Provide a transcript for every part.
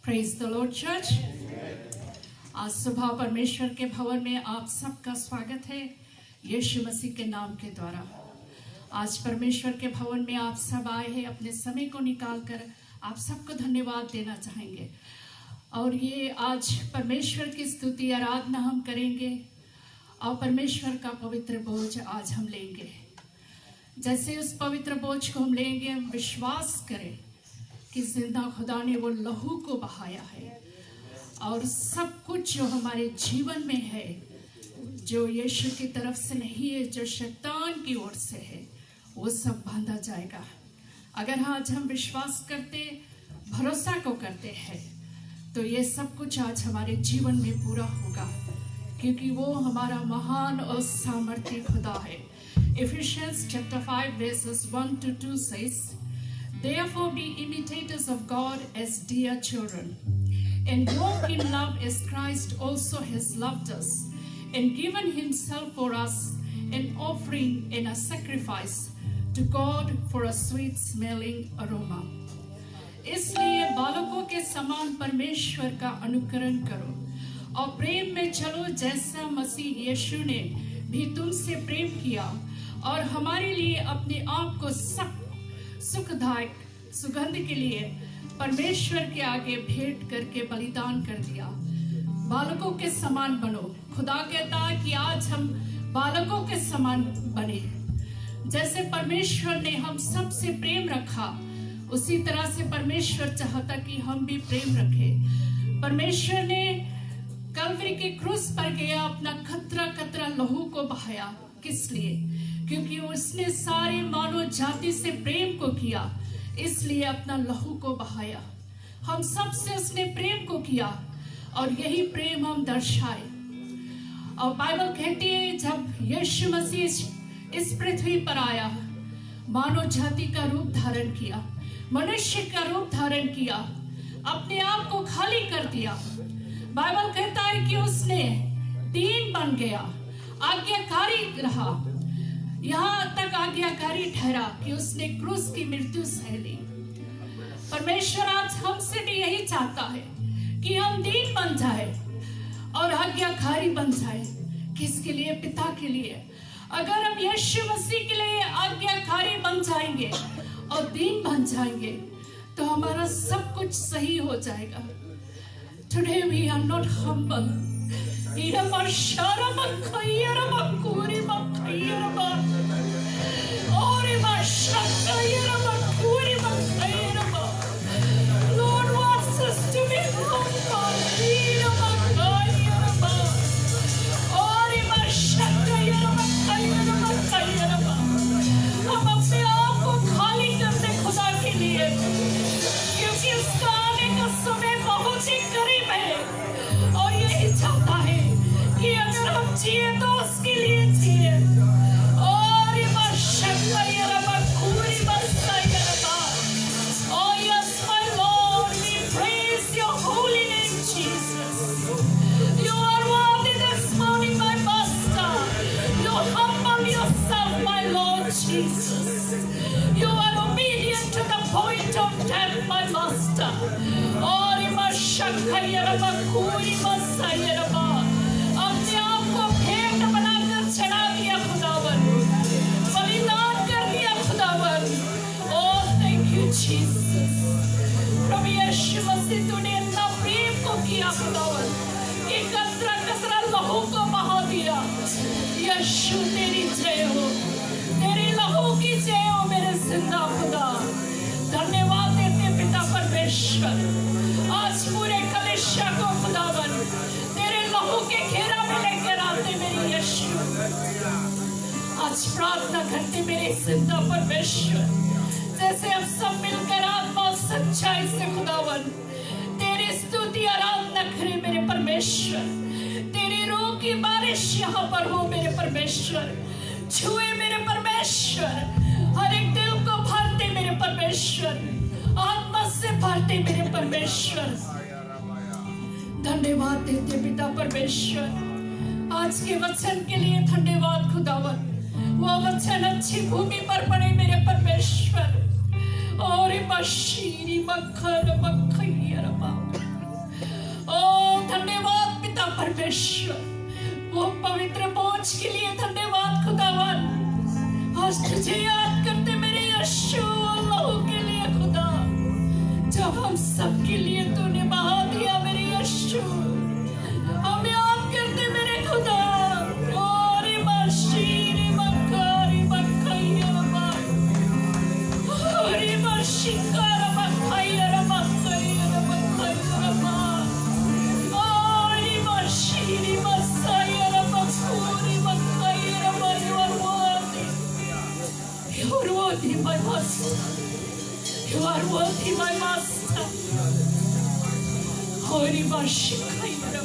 Praise the Lord church. आज सुबह परमेश्वर के भवन में आप सबका स्वागत है यीशु मसीह के नाम के द्वारा। आज परमेश्वर के भवन में आप सब आए हैं, अपने समय को निकालकर आप सबको धन्यवाद देना चाहेंगे। और ये आज परमेश्वर की स्तुति आराधना हम करेंगे और परमेश्वर का पवित्र बोझ आज हम लेंगे। जैसे उस पवित्र बोझ को हम लेंगे, हम विश्वास करें कि जिंदा खुदा ने वो लहू को बहाया है और सब कुछ जो हमारे जीवन में है, जो यीशु की तरफ से नहीं है, जो शैतान की ओर से है, वो सब बांधा जाएगा। अगर आज हम विश्वास करते, भरोसा को करते हैं, तो ये सब कुछ आज हमारे जीवन में पूरा होगा, क्योंकि वो हमारा महान और सामर्थ्य खुदा है। Ephesians chapter 5 verses 1 to 2 says, "Therefore be imitators of God as dear children, and walk in love as Christ also has loved us, and given himself for us, an offering and a sacrifice to God for a sweet smelling aroma." इसलिए बालकों के समान परमेश्वर का अनुकरण करो और प्रेम में चलो, जैसा मसीह यीशु ने भी तुमसे प्रेम किया और हमारे लिए अपने आप को सुखदायक सुगंध के लिए परमेश्वर के आगे भेंट करके बलिदान कर दिया। बालकों के समान बनो। खुदा कहता है कि आज हम बालकों के समान बने। जैसे परमेश्वर ने हम सब से प्रेम रखा, उसी तरह से परमेश्वर चाहता कि हम भी प्रेम रखें। परमेश्वर ने कल्वरी के क्रूस पर गया, अपना कतरा कतरा लहू को बहाया। किस लिए? क्योंकि उसने सारे मानव जाति से प्रेम को किया, इसलिए अपना लहू को बहाया। हम सब से उसने प्रेम को किया और यही प्रेम हम दर्शाए। और बाइबल कहती है, जब यीशु मसीह इस पृथ्वी पर आया, मानव जाति का रूप धारण किया, मनुष्य का रूप धारण किया, अपने आप को खाली कर दिया। बाइबल कहता है कि उसने दीन बन गया, आज्ञाकारी रहा, यहाँ तक आज्ञाकारी ठहरा कि उसने क्रूस की मृत्यु सह ली। परमेश्वर आज हमसे भी यही चाहता है कि हम दीन बन जाए और आज्ञाकारी बन जाए। किसके लिए? पिता के लिए। अगर हम यीशु मसीह के लिए आज्ञाकारी बन जाएंगे और दीन बन जाएंगे, तो हमारा सब कुछ सही हो जाएगा। Today we are not humble. Lord wants us to be humble. हम अपने आप को खाली कर दें खुदा के लिए, क्योंकि उसका आने का समय बहुत ही करीब है और यही चाहता है कि अगर हम जिए तो उसके लिए जिए। और oh yes my Lord, we praise your holy name Jesus. You are worthy this morning, my Master. You humble yourself, my Lord Jesus. You are obedient to the point of death, my Master. और अपने आप को भेंट बनाकर चढ़ा दिया खुदावन, बलिदान कर दिया खुदावन। Oh thank you Jesus। प्रभु यीशु मसीह, तूने इतना प्रेम को किया खुदावन, कि कतरा कतरा लहू को बहा दिया। यीशु तेरी जय हो, तेरी लहू की जय हो मेरे जिंदा खुदा। धन्यवाद देते पिता परमेश्वर। आज पूरे कलीसिया को खुदावन तेरे लहू के घेरा में लेकर आते मेरे यीशु। आज प्रार्थना करते मेरे जिंदा परमेश्वर, जैसे हम सब मिलकर आत्मा और सच्चाई से खुदावन तेरी स्तुति आराधना करें मेरे परमेश्वर। तेरी रूह की बारिश यहाँ पर हो मेरे परमेश्वर। छुए मेरे परमेश्वर, हर एक दिल को भरते मेरे परमेश्वर, आत्मा से भरते मेरे परमेश्वर। धन्यवाद देते पिता परमेश्वर। आज के वचन के लिए धन्यवाद खुदावन। वो वचन अच्छी भूमि पर पड़े मेरे परमेश्वर। और बशीरी मक्खन मक्खिया धन्यवाद पिता परमेश्वर, वो पवित्र पहुंच के लिए धन्यवाद खुदावन। आज तुझे याद करते मेरे यीशु लहू के लिए खुदा, जब हम सबके लिए तूने बहा दिया मेरे यीशु, हम याद करते मेरे खुदा। ओरी मशीरी मक्कारी मक्खैया ओरी मशिकार मक्खैया मक्खैया मक्खैया ओरी मशीरी मस्सैया मक्खूरी मक्खैया You are worthy, my master. You are worthy, my master. होरी मशिकार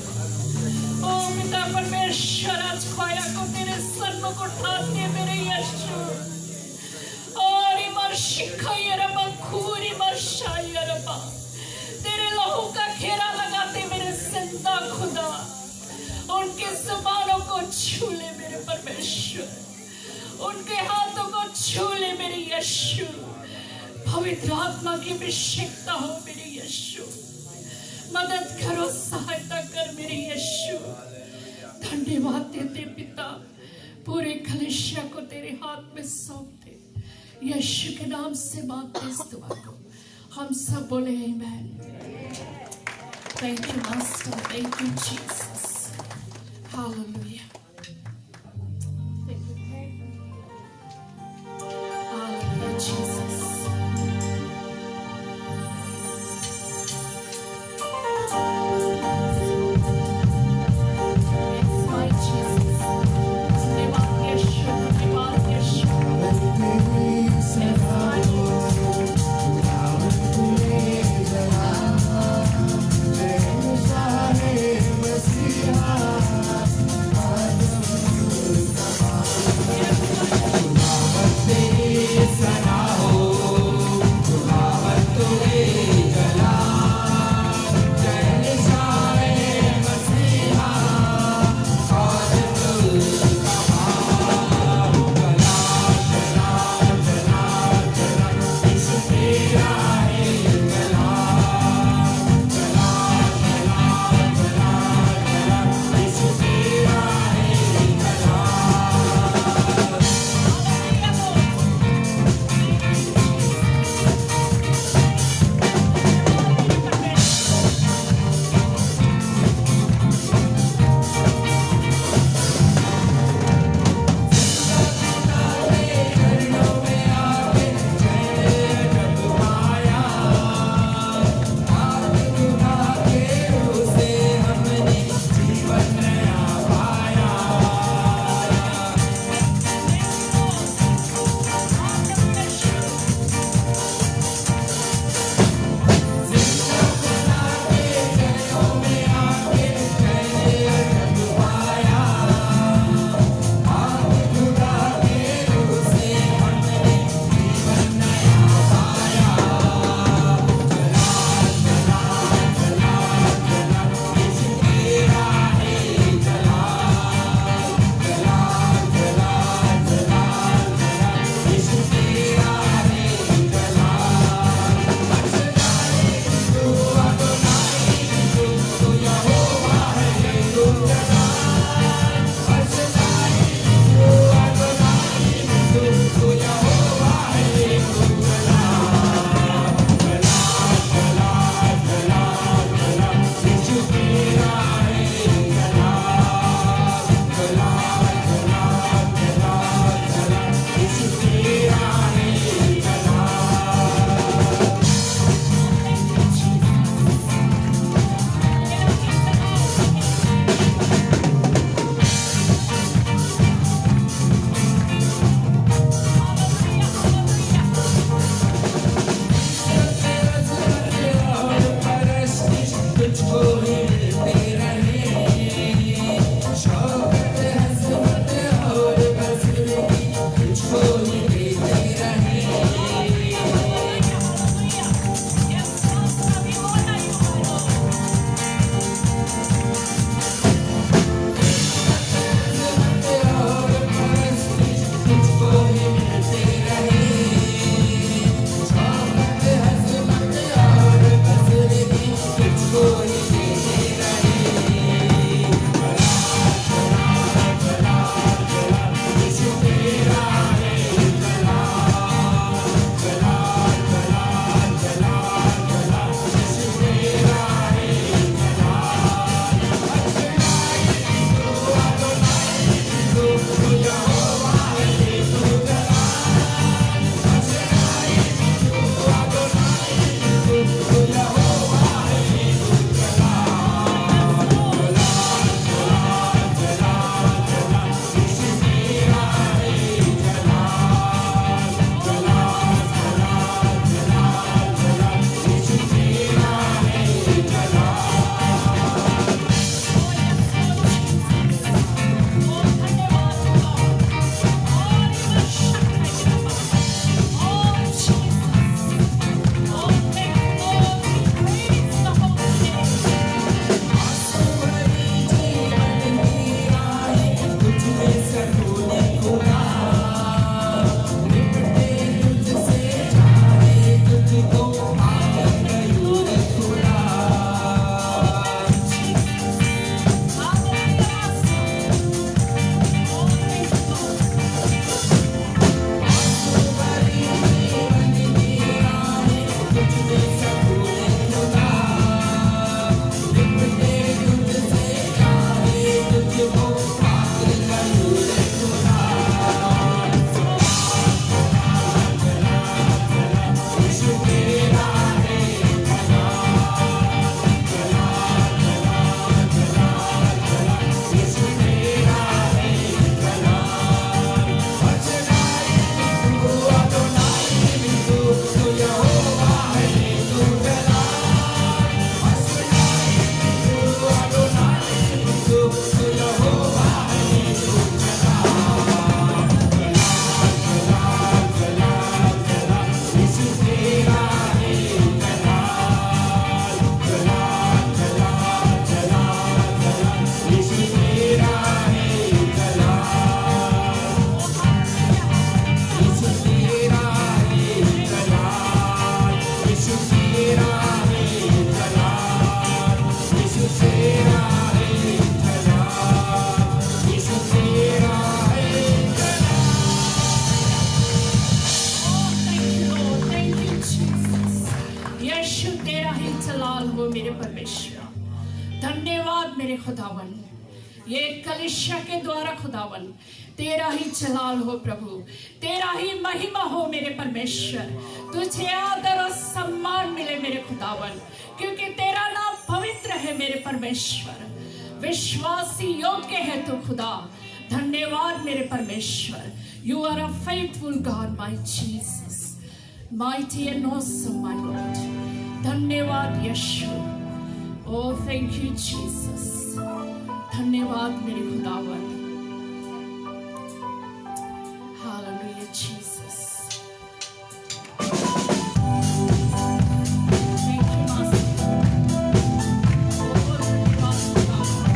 ओ पिता परमेश्वर, आज पाया को तेरे सन्मुख उठाते मेरे यीशु। ओरी मशिकार मक्खूरी मशायर तेरे लहू का घेरा लगाते मेरे जिंदा खुदा, उनके जुबानों को छू ले मेरे परमेश्वर, उनके हाथों को छू ले मेरे यीशु। पवित्र आत्मा की अभिषेकता हो मेरे यीशु, मदद करो, सहायता कर मेरे यीशु। धन्यवाद देते पिता, पूरे कलीसिया को तेरे हाथ में सौंपते, यीशु के नाम से मांगते इस दुआ को। हम सब बोले आमीन। Thank you, Master. Thank you, Jesus. Hallelujah. Hallelujah, Jesus. Yes, my Jesus. धन्यवाद यीशु, धन्यवाद यीशु। Yes, my Jesus. तेरी सना हो परमेश्वर। धन्यवाद मेरे खुदावन, ये कलीसिया के द्वारा खुदावन तेरा ही जलाल हो प्रभु, तेरा ही महिमा हो मेरे परमेश्वर। तुझे आदर और सम्मान मिले मेरे खुदावन, क्योंकि तेरा नाम पवित्र है मेरे परमेश्वर। विश्वासी योग्य है तू खुदा। धन्यवाद मेरे परमेश्वर। You are a faithful God, my Jesus, mighty and awesome, my Lord. धन्यवाद यीशु। Oh, thank you Jesus। धन्यवाद मेरे खुदावन। Hallelujah Jesus। Thank you Master। Oh, धन्यवाद खुदावन।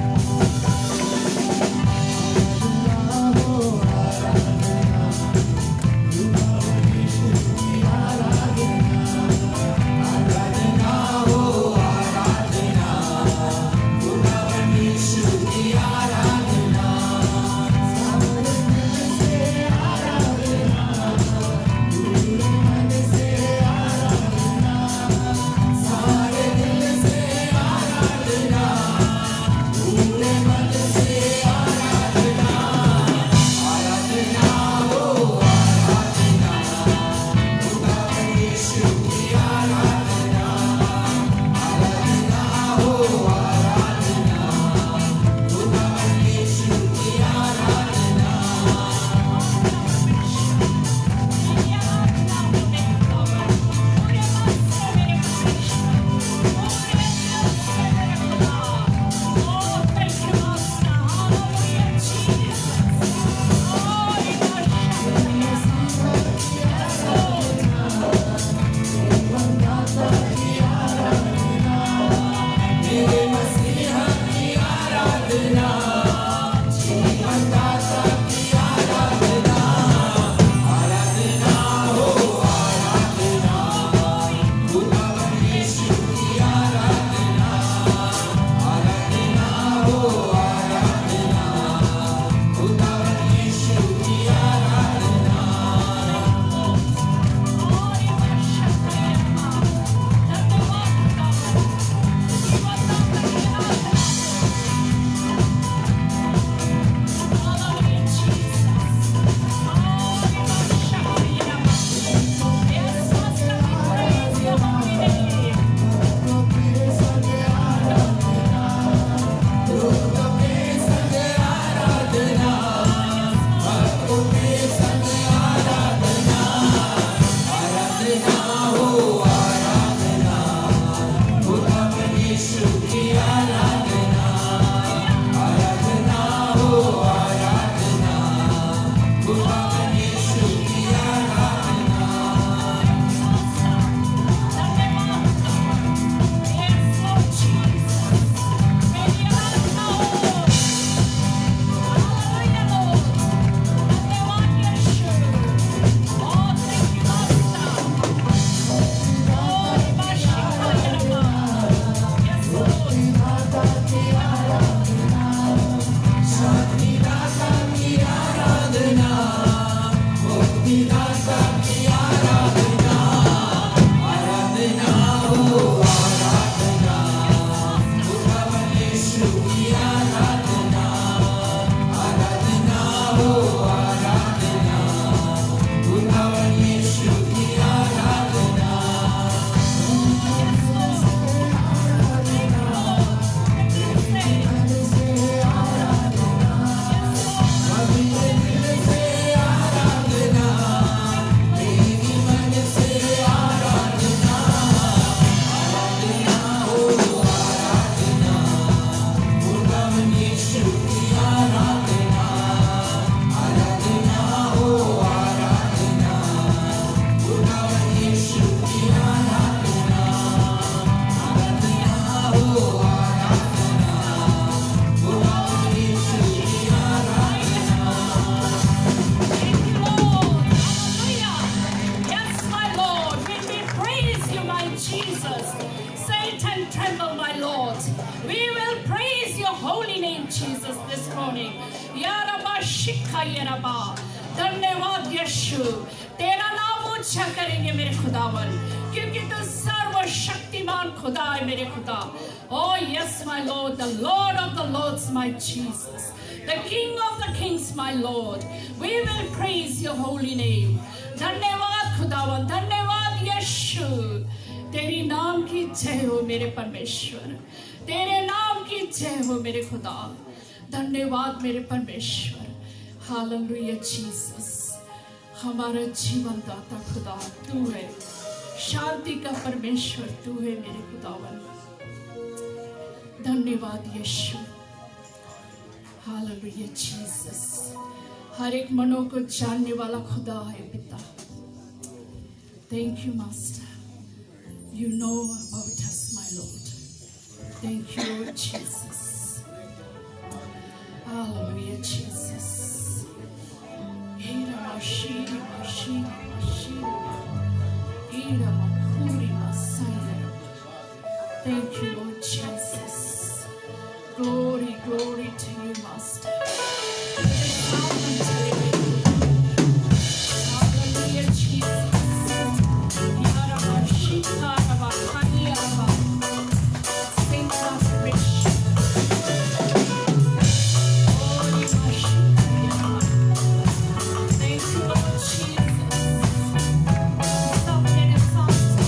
Jesus this morning. या रबा शिखा ये रबा, धन्यवाद यीशु, तेरा नाम पूजा करेंगे मेरे खुदावन, क्योंकि तू सर्वशक्तिमान खुदा है मेरे खुदा। Oh yes my Lord, the Lord of the Lords my Jesus, the King of the Kings my Lord, we will praise your holy name। धन्यवाद खुदावन, धन्यवाद यीशु, तेरी नाम की जय हो मेरे परमेश्वर, तेरे नाम की जय हो मेरे खुदा। धन्यवाद मेरे परमेश्वर, हालेलुया जीसस। हमारा जीवन दाता खुदा तू है, शांति का परमेश्वर तू है मेरे खुदावन। धन्यवाद यीशु, हालेलुया जीसस। हर एक मनों को जानने वाला खुदा है पिता। Thank you master, you know about us my Lord। Thank you Lord Jesus, hallelujah Jesus। Ira mashiri mashiri mashiri, ira makuri masaya। Thank you Lord Jesus, glory glory to you master। Hallelujah Jesus, ira mashita raba hani raba, saint of rich, glory mashita raba। Thank you Lord Jesus, something is something।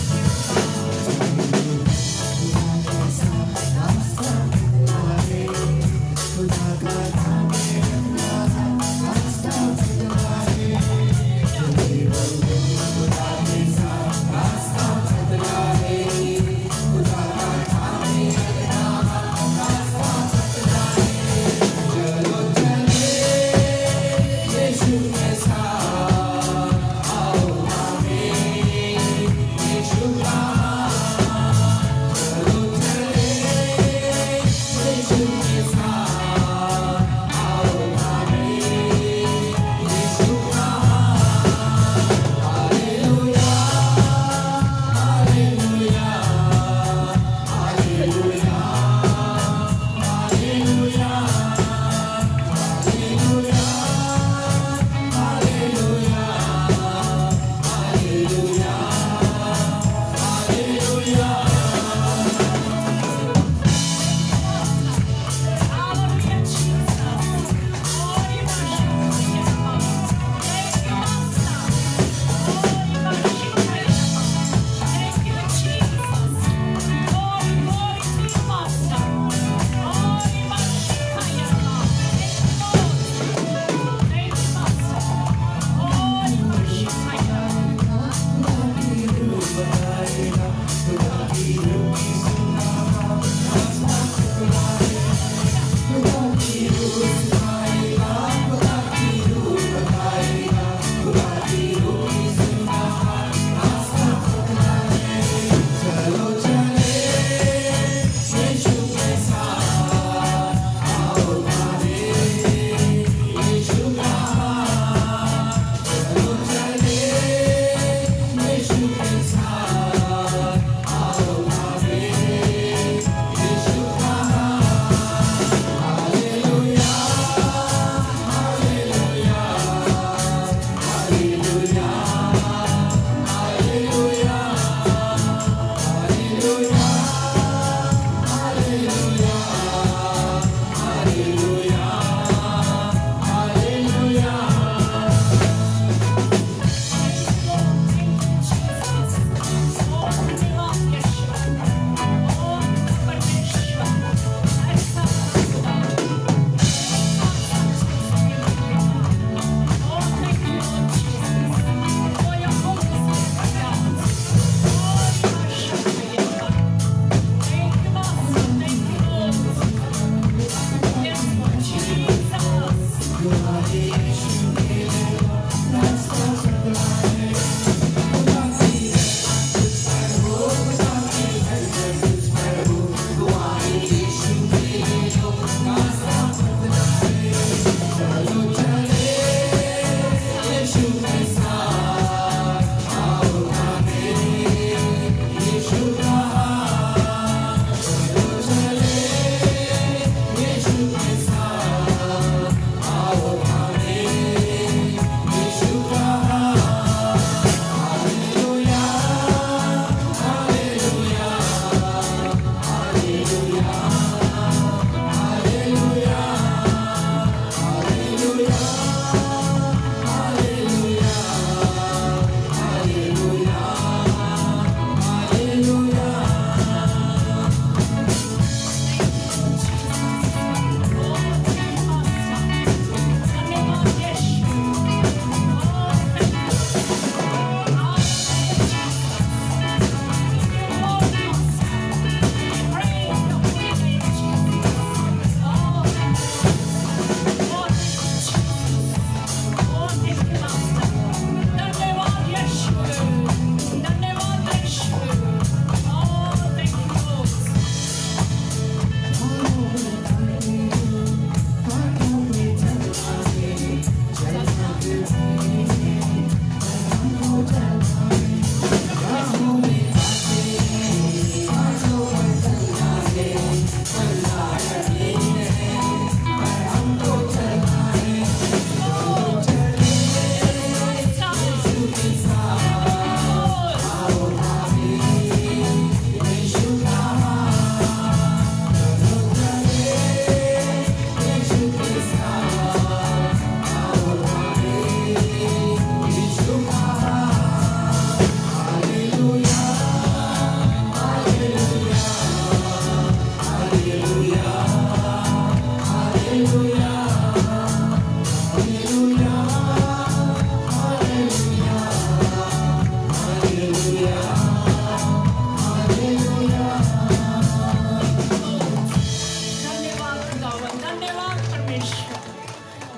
धन्यवाद खुदावन, धन्यवाद परमेश्वर,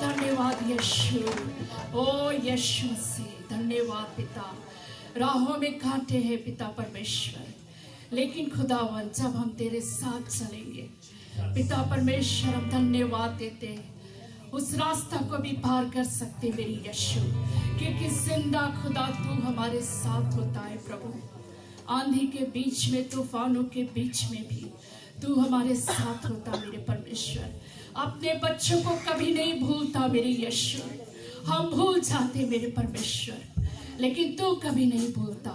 धन्यवाद यीशु। ओ यीशु से धन्यवाद पिता। राहों में कांटे हैं पिता परमेश्वर, लेकिन खुदावन जब हम तेरे साथ चलेंगे पिता परमेश्वर, हम धन्यवाद देते हैं उस रास्ता को भी पार कर सकते मेरी यीशु, क्योंकि जिंदा खुदा तू हमारे साथ होता है प्रभु। आंधी के बीच में, तूफानों के बीच में भी तू हमारे साथ होता मेरे परमेश्वर। अपने बच्चों को कभी नहीं भूलता मेरे यीशु। हम भूल जाते मेरे परमेश्वर, लेकिन तू कभी नहीं भूलता।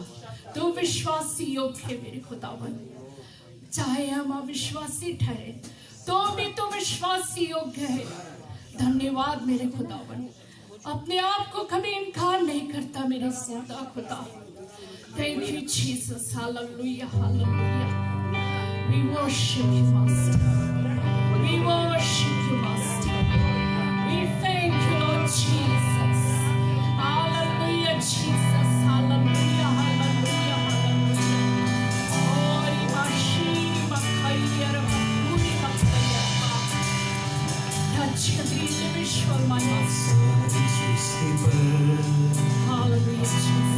तू विश्वासी योग्य है मेरे खुदावन। चाहे हम अविश्वासी ठहरे तो भी तू विश्वासी योग्य है। धन्यवाद मेरे खुदावन, अपने आप को कभी इनकार नहीं करता मेरे जिंदा खुदा। Thank you Jesus, hallelujah hallelujah. We worship you, Master. We worship you, Master. We thank you, Lord Jesus. Hallelujah, Jesus. Hallelujah, hallelujah, hallelujah. Oh, Imashini Makayara Makuri Makayara. Touch the individual, my Master. Hallelujah, Jesus.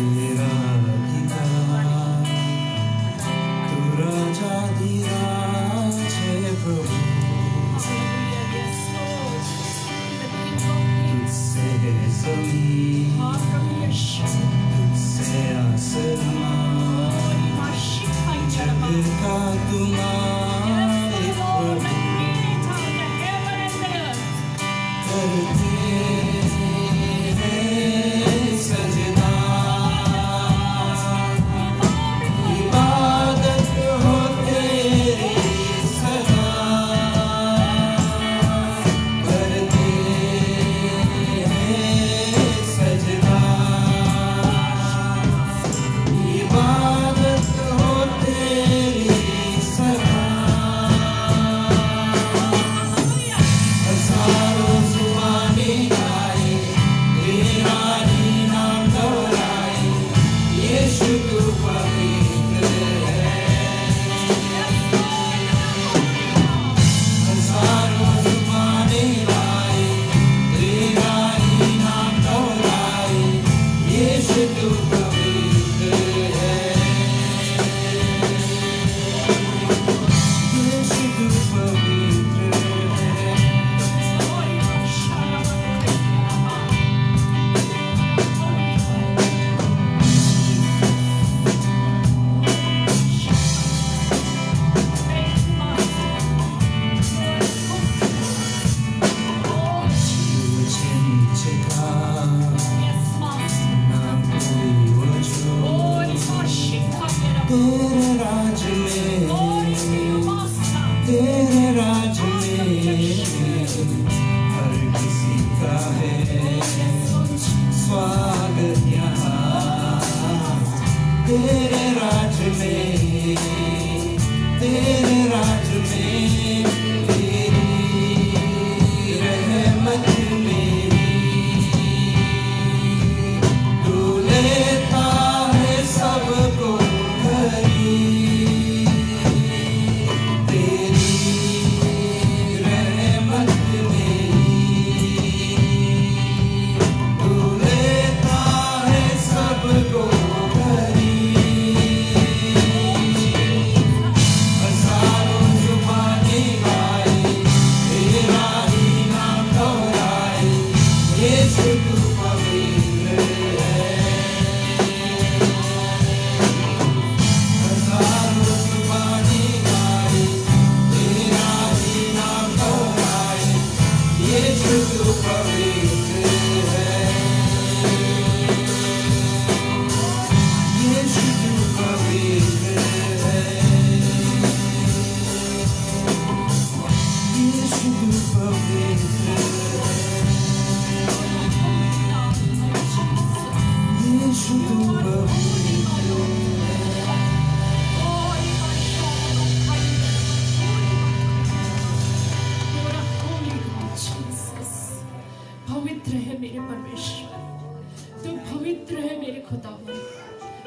पवित्र है मेरे खुदावन,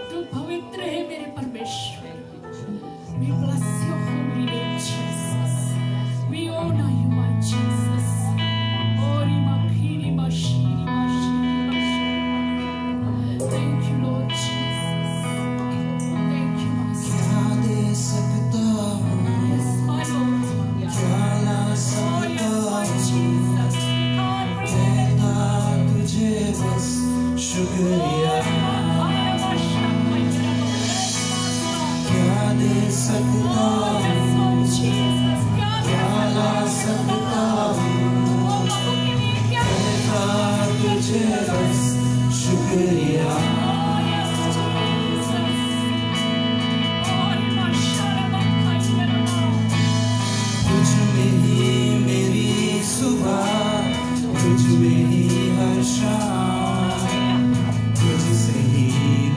तू पवित्र है मेरे परमेश्वर। We bless your holy name, Jesus. We honor you, my Jesus. Ori makiri mashiri mashiri mashiri. Thank you, Lord Jesus. Thank you, Master. क्या दे सकता हूँ, Yes, my Lord. क्या ला Oh, सकता yes, my हूँ, Jesus. We can't bring कहता तुझे बस शुक्रिया। क्या दे सकता हूँ, क्या ला सकता हूँ, कहता तुझे बस शुक्रिया। तुझ में ही मेरी सुबह, तुझ में ही हर शाम, तुझसे ही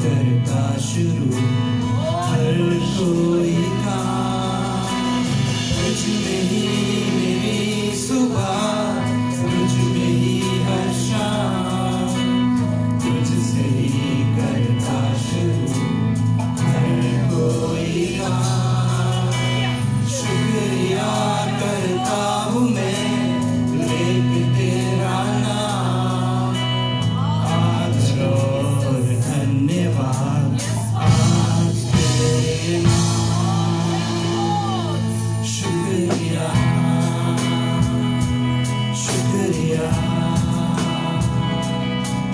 करता शुरू हर कोई काम। तुझ में ही मेरी सुबह, तुझ में ही हर शाम, तुझसे ही करता शुरू हर कोई काम। शुक्रिया करता हूँ मैं, लेके तेरा नाम, आदर और धन्यवाद आज तेरे नाम। शुक्रिया, शुक्रिया,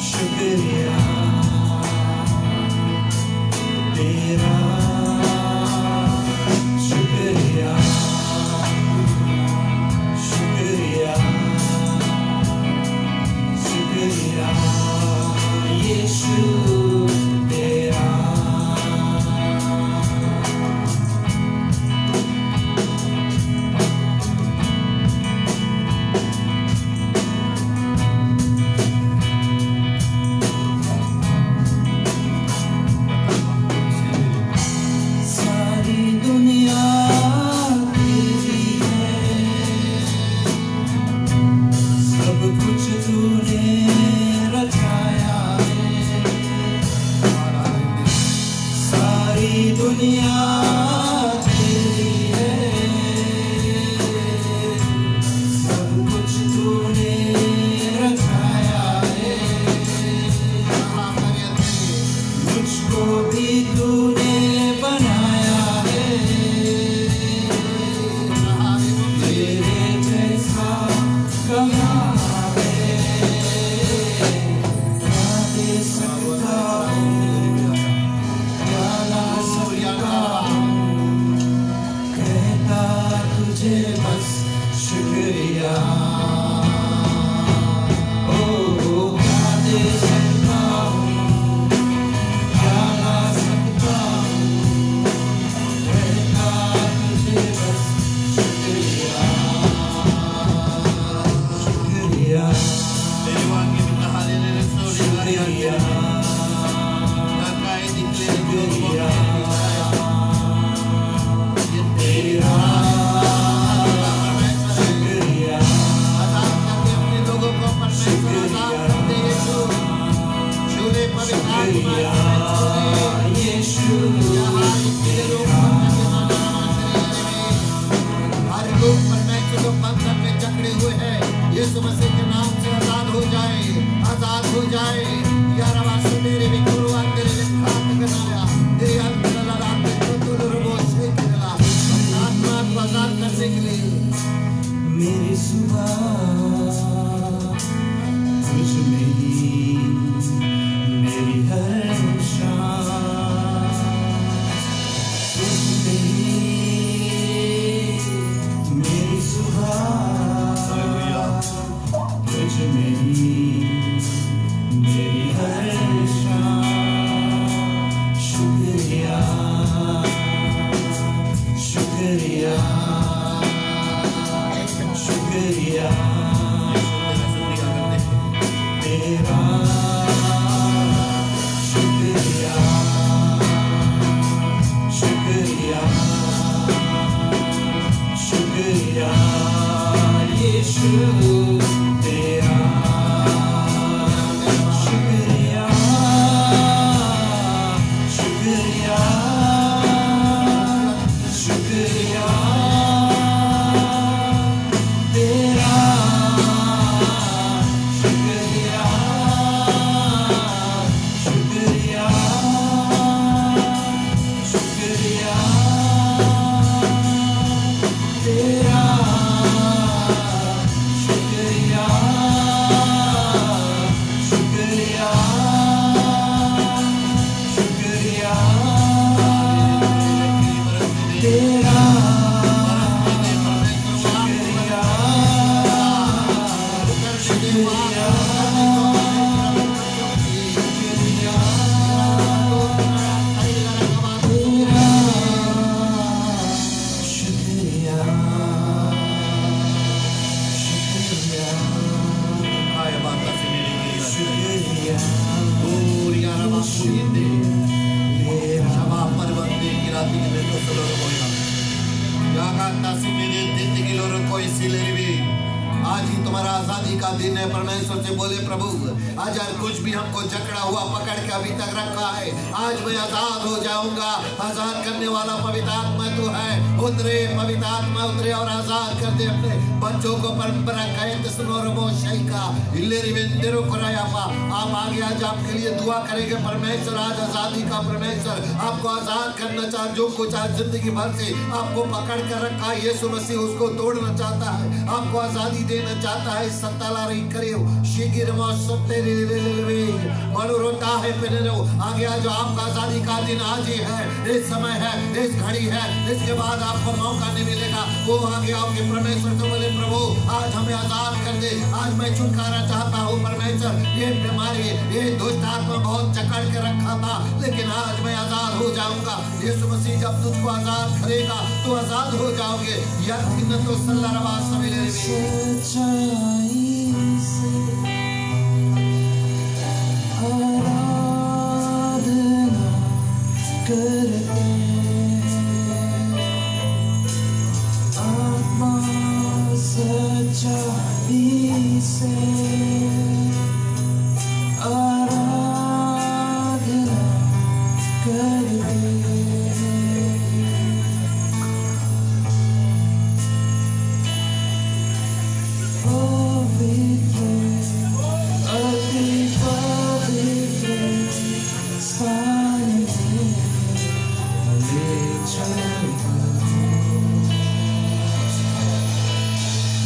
शुक्रिया तेरा, शुक्रिया, शुक्रिया, शुक्रिया यीशु तेरा। सारी दुनिया तेरी है, सब कुछ तूने रचाया है। सारी दुनिया तेरी है, सब कुछ तूने रचाया है। मुझको भी तूने बनाया है, तेरे जैसा कहाँ है। क्या दे सकता हूँ, क्या ला सकता हूँ, कहता तुझे बस शुक्रिया। ओ क्या दे सकता हूँ, क्या ला सकता हूँ, कहता तुझे बस शुक्रिया, शुक्रिया, शुक्रिया, शुक्रिया तेरा, शुक्रिया, शुक्रिया यीशु तेरा। हर लोग परमेश्वर को बंधन में जकड़े हुए हैं, यीशु मसीह के नाम से आजाद हो जाए, आजाद हो जाए। यार आवाज तेरे भी गुरु तेरे लिखा करना तेरे अंदर लगाते तो तुल रबो से करला आत्मा को आजाद करने के लिए। मेरी सुबह तुझ में ही, मेरी हर शाम तुझ में ही, मेरी सुबह तुझ में ही, क्षमा परबंदी की रात की में तो सलो कोई या का मेरे दिन की लोरो कोई सिले भी आज ही तुम्हारा आजादी का दिन है। परमेश्वर से बोले प्रभु आज यार कुछ भी हमको जकड़ा हुआ पकड़ के अभी तक रखा है, आज मैं आजाद हो जाऊंगा। आजाद करने वाला पवित्र आत्मा तो है, उतरे पवित्र आत्मा उतरे और आजाद कर दे अपने बच्चों को। परंपरा कहे सुनो रबो शही का इल्लेरी वेंदेरो करायापा। आप आगे आज आपके लिए दुआ करेंगे। परमेश्वर आज आजादी का परमेश्वर आपको आजाद करना चाह, जो कुछ आज जिंदगी भर से आपको पकड़ कर रखा है यीशु मसीह उसको तोड़ना चाहता है, आपको आजादी देना चाहता है। सत्ताला रही करे शिगिर मनोरोता है पिनरो आगे आज आपका आजादी का दिन आज ही है, इस समय है, इस घड़ी है, इसके बाद आपको मौका नहीं मिलेगा। वो आगे आओगे परमेश्वर को बोले प्रभु आज हमें आजाद कर दे। आज मैं छुटकारा चाहता हूँ परमेश्वर, ये बीमारी ये दुष्ट आत्मा बहुत जकड़ के रखा था, लेकिन आज मैं आजाद हो जाऊंगा। यीशु मसीह जब तुझको आजाद करेगा तो आजाद हो जाओगे। यार तो सल्ला रवा सवेरे आराधना करते आत्मा सच्चाई से आराधना करते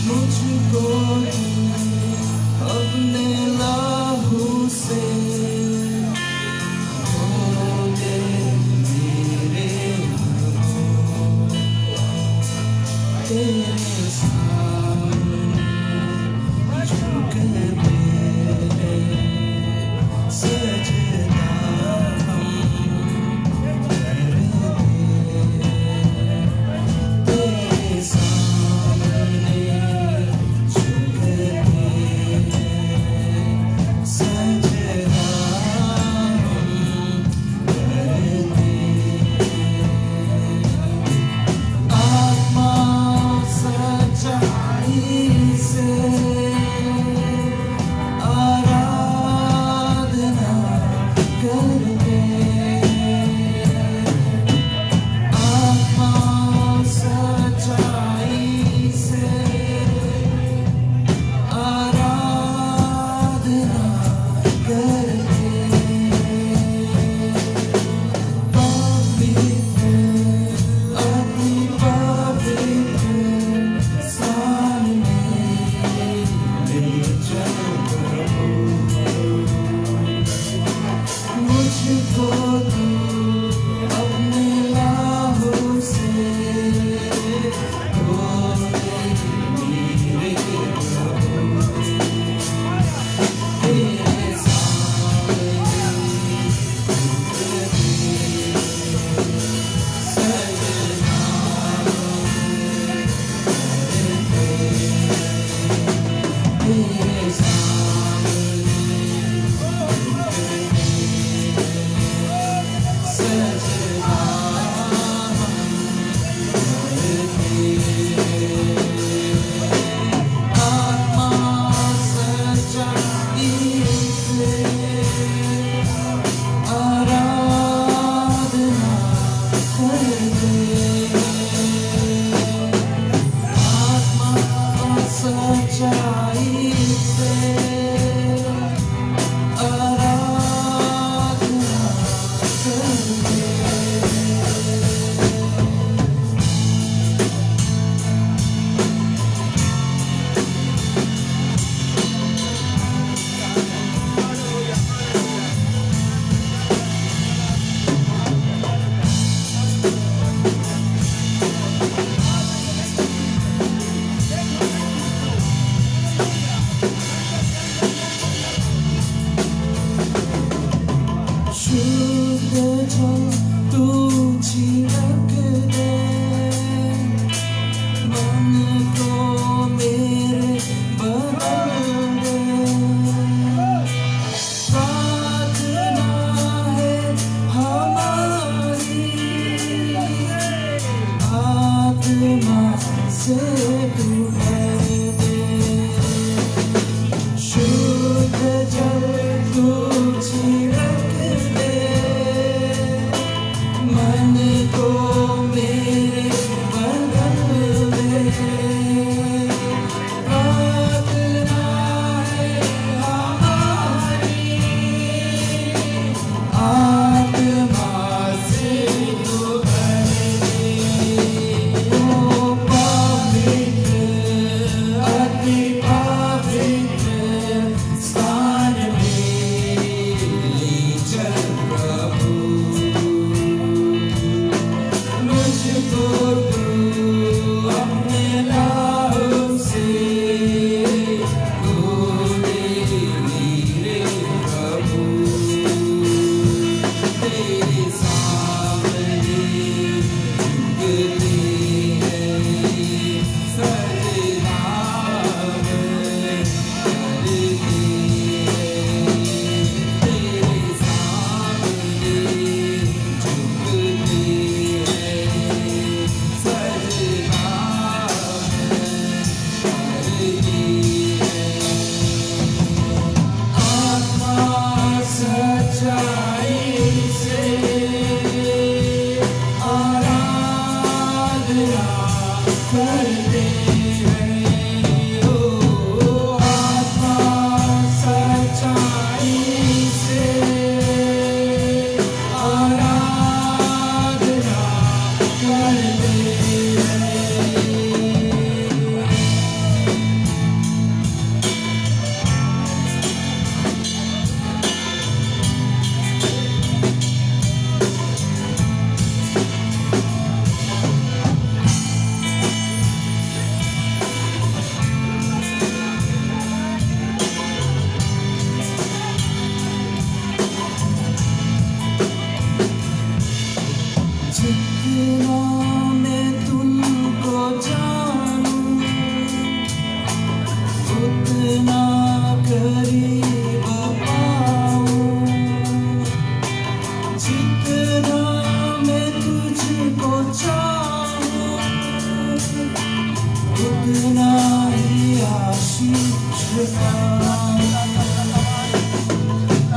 मुझको अपने लहू से धोले मेरे तेरे सामने झुक मेरे सजना हम तेरे सामने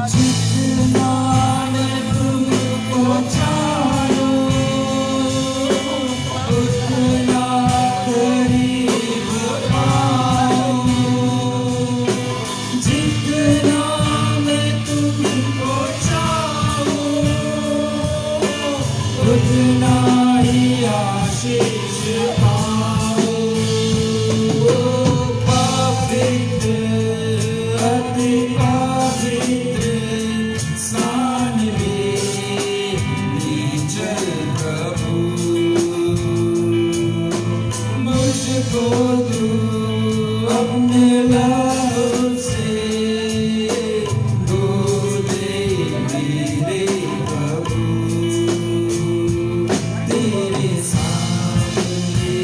जितना मैं तुमको चाहूं उतना करीब आऊं। जितना मैं तुमको चाहूं उतना ही आशीष पाऊं। पवित्र अति पवित्र सानवी नीचल प्रभु मुझको तू अपने लहू से धो दे मेरे प्रभु। तेरे सामने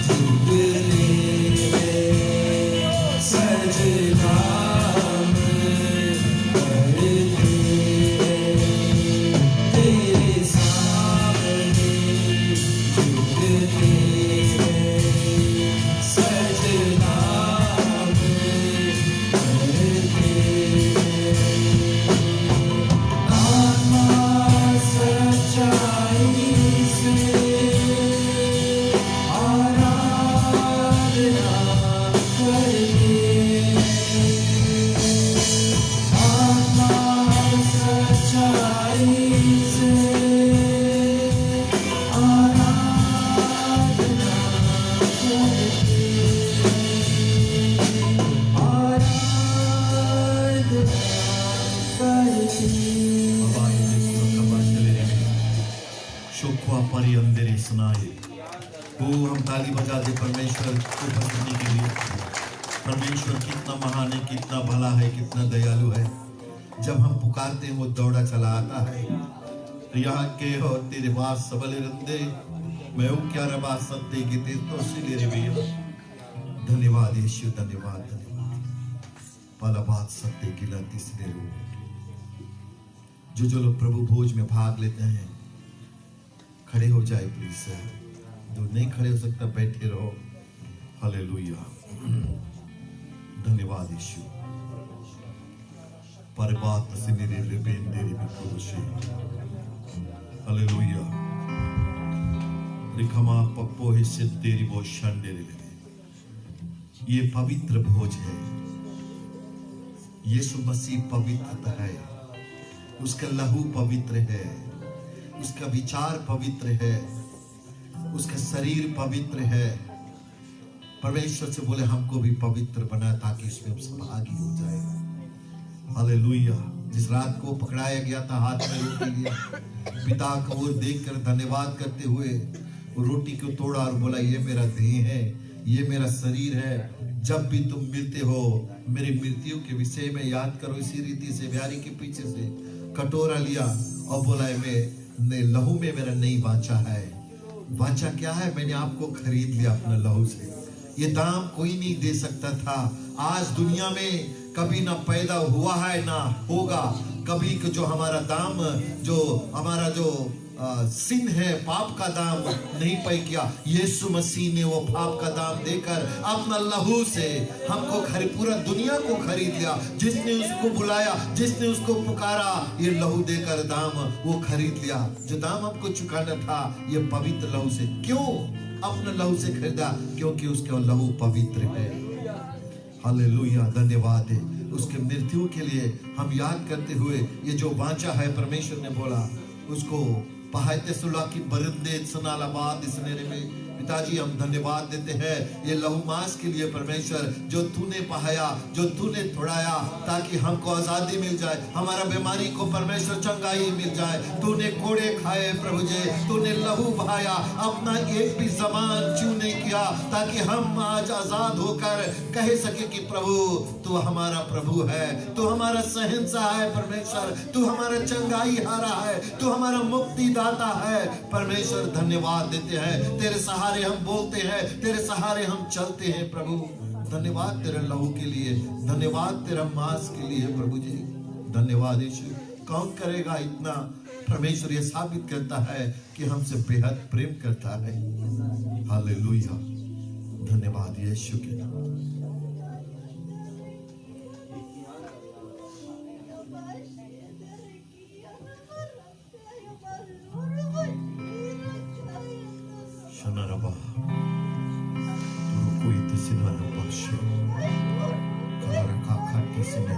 झुकने में सजना करते तेरे सामने झुकने में सजना करते। आत्मा सच्चाई से आराधना करते। आत्मा सच्चाई से आराधना करते। आराधना करते। शोखवा परी अंधेरे सुनाए। वो हम ताली बजा दे परमेश्वर को भजने के लिए। परमेश्वर कितना महान है, कितना भला है, कितना दयालु है। जब हम पुकारते हैं वो दौड़ा चला आता है। यहाँ के हो तेरे पास सबले रंदे मैं हूँ क्या रबा सत्य की तेरे तो सिले रे भैया। धन्यवाद यीशु, धन्यवाद धन्यवाद। पहला बात सत्य की लती से जो लोग प्रभु भोज में भाग लेते हैं खड़े हो जाए प्लीज सर। जो नहीं खड़े हो सकता बैठे रहो। हालेलुया, धन्यवाद यीशु। पर बात से मेरे रिबेन तेरी बिकोशे। हालेलुया। रिखमा पप्पो हिस्से तेरी वो शंडे रे। ये पवित्र भोज है। यीशु मसीह पवित्र है। उसका लहू पवित्र है। उसका विचार पवित्र है। उसका शरीर पवित्र है। परमेश्वर से बोले हमको भी पवित्र बना ताकि उसमें हम सहभागी हो जाए। हालेलुया। जिस रात को पकड़ाया गया था हाथ में रोटी लिया, पिता को ओर देखकर धन्यवाद करते हुए रोटी को तोड़ा और बोला ये मेरा देह है, ये मेरा शरीर है। जब भी तुम मिलते हो मेरी मृत्यु के विषय में याद करो। इसी रीति से ब्यारी के पीछे से कटोरा लिया और बोला मैं लहू में मेरा नई वाचा है। वाचा क्या है? मैंने आपको खरीद लिया अपने लहू से। ये दाम कोई नहीं दे सकता था। आज दुनिया में कभी ना पैदा हुआ है ना होगा कभी जो हमारा दाम, जो हमारा जो सिन है, पाप का दाम नहीं पे किया। यीशु मसीह ने वो पाप का दाम देकर अपना लहू से हमको पूरा दुनिया को खरीद लिया। जिसने उसको बुलाया, जिसने उसको पुकारा, ये लहू देकर दाम वो खरीद लिया। जो दाम हमको चुकाना था ये पवित्र लहू से। क्यों अपने लहू से खरीदा? क्योंकि उसका लहू पवित्र है। हालेलुया, धन्यवाद है। उसके मृत्यु के लिए हम याद करते हुए ये जो वाचा है परमेश्वर ने बोला उसको पहायते सुला की बरिंदे सनालाबाद इस नेरे में। पिताजी हम धन्यवाद देते हैं ये लहू मास के लिए परमेश्वर, जो तूने पहाया, जो तूने तोड़ाया ताकि हमको आजादी मिल जाए, हमारा बीमारी को परमेश्वर चंगाई मिल जाए। तूने कोड़े खाए प्रभु जी, तूने लहू बहाया, अपना एक भी जबान चू नहीं किया ताकि हम आज आजाद होकर कह सके कि प्रभु तू हमारा प्रभु है, तू हमारा शहंशाह है परमेश्वर, तू हमारा चंगाई हारा है, तू हमारा मुक्ति दाता है परमेश्वर। धन्यवाद देते हैं, तेरे सहारे हम बोलते हैं, तेरे सहारे हम चलते हैं प्रभु। धन्यवाद तेरे लहू के लिए, धन्यवाद तेरा मांस के लिए प्रभु जी। धन्यवाद यीशु। कौन करेगा इतना? परमेश्वर ये साबित करता है कि हमसे बेहद प्रेम करता है। हालेलुया, धन्यवाद यीशु के नाम। Abba, Turuku itisinara pasyo, Karaka katisine.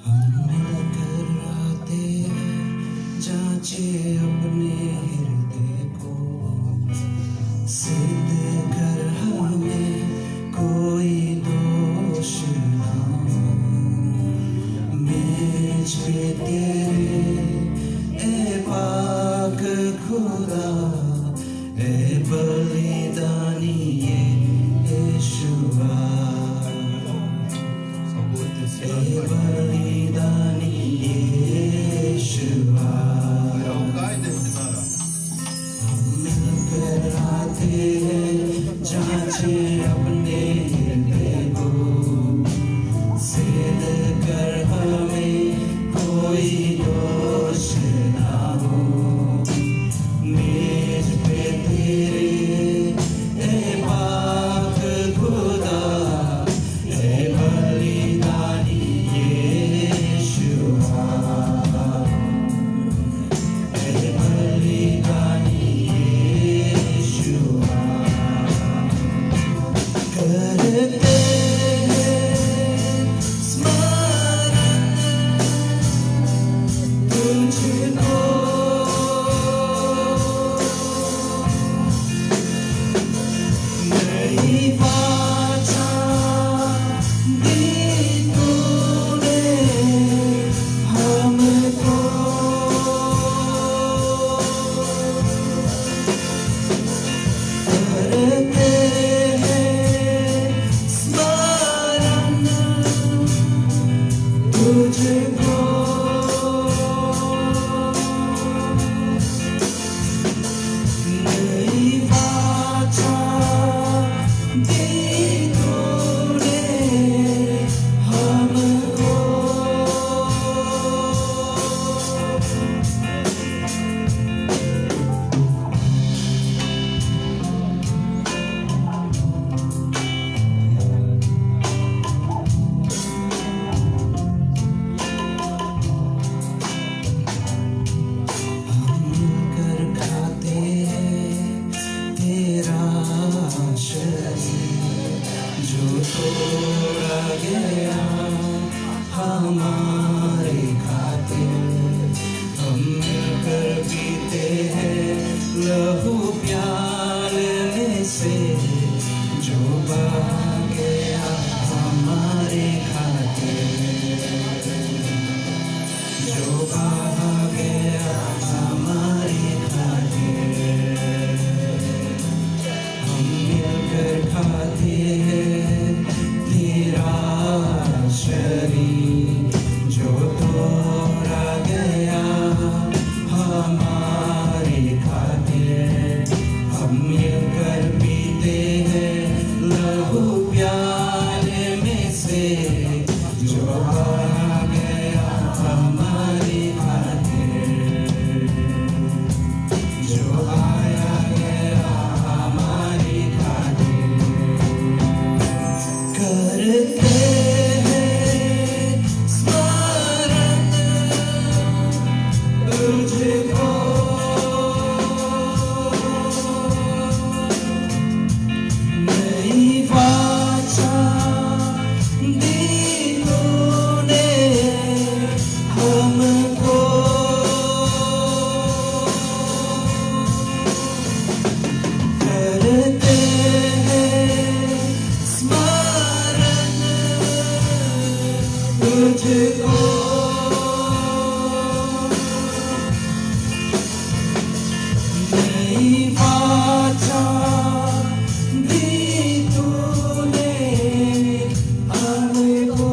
हम मिलकर आते हैं, जांचे अपने हृदय को, सिद्ध कर हमें कोई दोष ना हो। मेज पे तेरे ए पाक खुदा, ए बलिदानी यीशुआ, ए बलिदानी यीशुआ। हम मिलकर आते हैं, जांचे अपने हृदय को, सिद्ध कर हमें कोई दोष ना हो। मेज पे तेरे ए पाक खुदा, ए बलिदानी यीशुआ, ए बलिदानी यीशुआ। करते हैं स्मरण तुझको, नई वाचा दी तूने हमको, करते हैं स्मरण तुझको, नई वाचा दी तूने हमको। हम मिलकर खाते हैं तेरा शरीर, जो तोड़ा गया हमारे खातिर। हम मिलकर पीते हैं लहू प्याले में से, जो बहा गया हमारे खातिर, जो बहा गया हमारे खातिर। हम मिलकर खाते हैं तेरा शरीर, जो तोड़ा गया हमारे खातिर। हम मिलकर पीते हैं लहू प्याले में से, जो बहा गया हमारे खातिर, जो आया गया हमारे खातिर। करते हैं स्मरण तुझको, नई वाचा दी तूने हमको, करते हैं स्मरण तुझको, नई वाचा दी तूने हमको।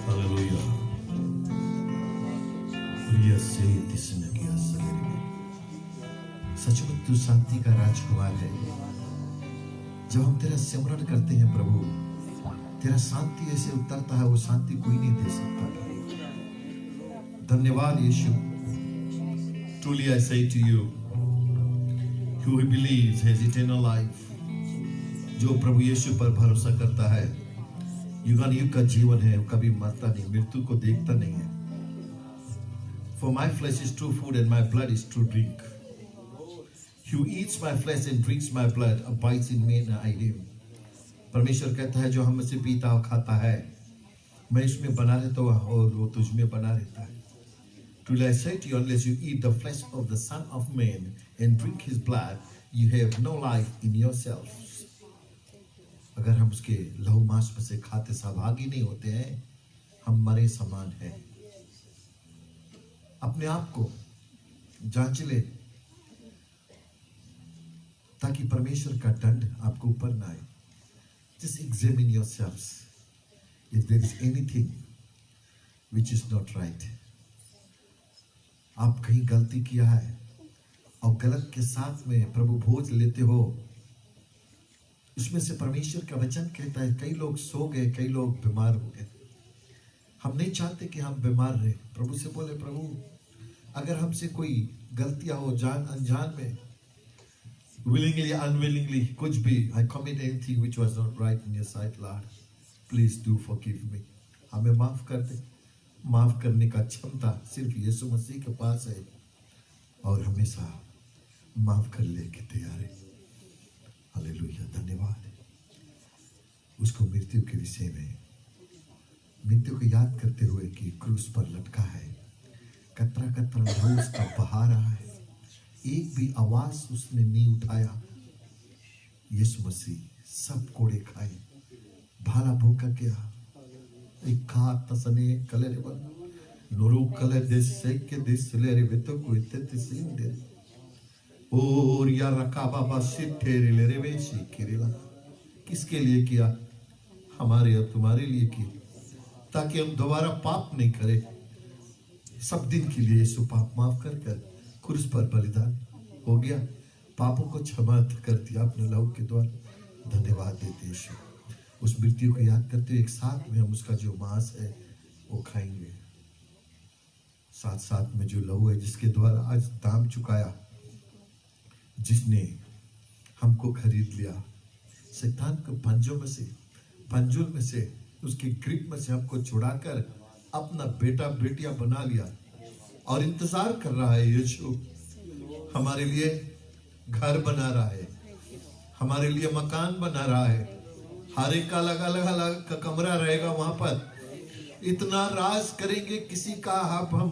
Hallelujah. प्रिय से तिसने किया सवेरे। सचमुच तू शांति का राजकुमार है। जब हम तेरा सिमरन करते हैं प्रभु, तेरा शांति ऐसे उतरता है, वो शांति कोई नहीं दे सकता। धन्यवाद यीशु। Truly I say to you, who believes has eternal life. जो प्रभु यीशु पर भरोसा करता है युगानुयुग का जीवन है, वो कभी मरता नहीं, मृत्यु को देखता नहीं है। For my flesh is true food and my blood is true drink. Who eats my flesh and drinks my blood abides in me and I in him. परमेश्वर कहता है जो हम में से पीता और खाता है, मैं इसमें बना रहता हूँ और वो तुझ में बना रहता है। Truly I say to you, unless you eat the flesh of the Son of Man and drink his blood, you have no life in yourselves. अगर हम उसके लहू मांस में से खाते सहभागी नहीं होते हैं, हम मरे समान हैं। अपने आप को जांच ले ताकि परमेश्वर का दंड आपको ऊपर ना आए। Just examine yourselves if there is anything which is not right. आप कहीं गलती किया है और गलत के साथ में प्रभु भोज लेते हो, उसमें से परमेश्वर का वचन कहता है कई लोग सो गए, कई लोग बीमार हो गए। हम नहीं चाहते कि हम बीमार रहे। प्रभु से बोले, प्रभु अगर हमसे कोई गलतियां हो जान अनजान में, willingly unwillingly, कुछ भी, I commit anything which was not right in your sight, Lord, please do forgive me. हमें माफ कर दे। माफ करने का क्षमता सिर्फ यीशु मसीह के पास है और हमेशा माफ कर ले के तैयार है। हालेलुया, धन्यवाद। उसको मृत्यु के विषय में, मृत्यु को याद करते हुए कि क्रूस पर लटका है, कतरा कतरा लहू उसका बहा रहा है, एक भी आवाज उसने नहीं उठाया। यीशु मसीह सब कोड़े खाए, भाला भूखा गया, एक खात तसने कलर बन नोरू कलर देश के देश ले रे बेतो को इतने सीन दे और या रखा बाबा सिद्धेरे ले रे बेशी किरेला। किसके लिए किया? हमारे और तुम्हारे लिए किया, ताकि हम दोबारा पाप नहीं करें। सब दिन के लिए यीशु पाप माफ कर कर क्रूस पर बलिदान हो गया, पापों को क्षमा कर दिया अपने लहू के द्वारा। धन्यवाद देते यीशु। उस मृत्यु को याद करते हुए एक साथ में हम उसका जो मांस है वो खाएंगे, साथ साथ में जो लहू है जिसके द्वारा आज दाम चुकाया, जिसने हमको खरीद लिया, शैतान को पंजुल में से उसकी ग्रिप में से हमको छुड़ाकर अपना बेटा बेटिया बना लिया और इंतजार कर रहा है। यीशु हमारे लिए घर बना रहा है, हमारे लिए मकान बना रहा है, हर एक का अलग अलग का कमरा रहेगा वहां पर। इतना राज करेंगे, किसी का हम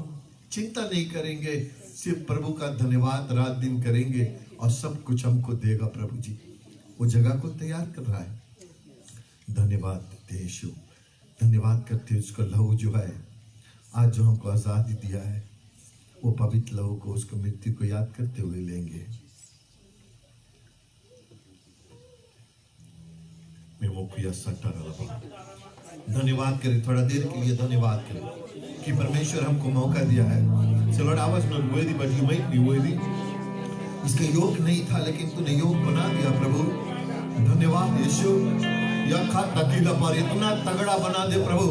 चिंता नहीं करेंगे, सिर्फ प्रभु का धन्यवाद रात दिन करेंगे और सब कुछ हमको देगा। प्रभु जी वो जगह को तैयार कर रहा है। धन्यवाद देते यीशु, धन्यवाद करते उसका लहू जो है आज जो हमको आजादी दिया है, वो पवित्र लहू को, उसको मृत्यु को याद करते हुए लेंगे। धन्यवाद करें, थोड़ा देर के लिए धन्यवाद करें कि परमेश्वर हमको मौका दिया है। So Lord, I was not worthy, but you made me worthy. इसका योग नहीं था लेकिन तूने योग बना दिया प्रभु। धन्यवाद यीशु। या खाता किला पर इतना तगड़ा बना दे प्रभु,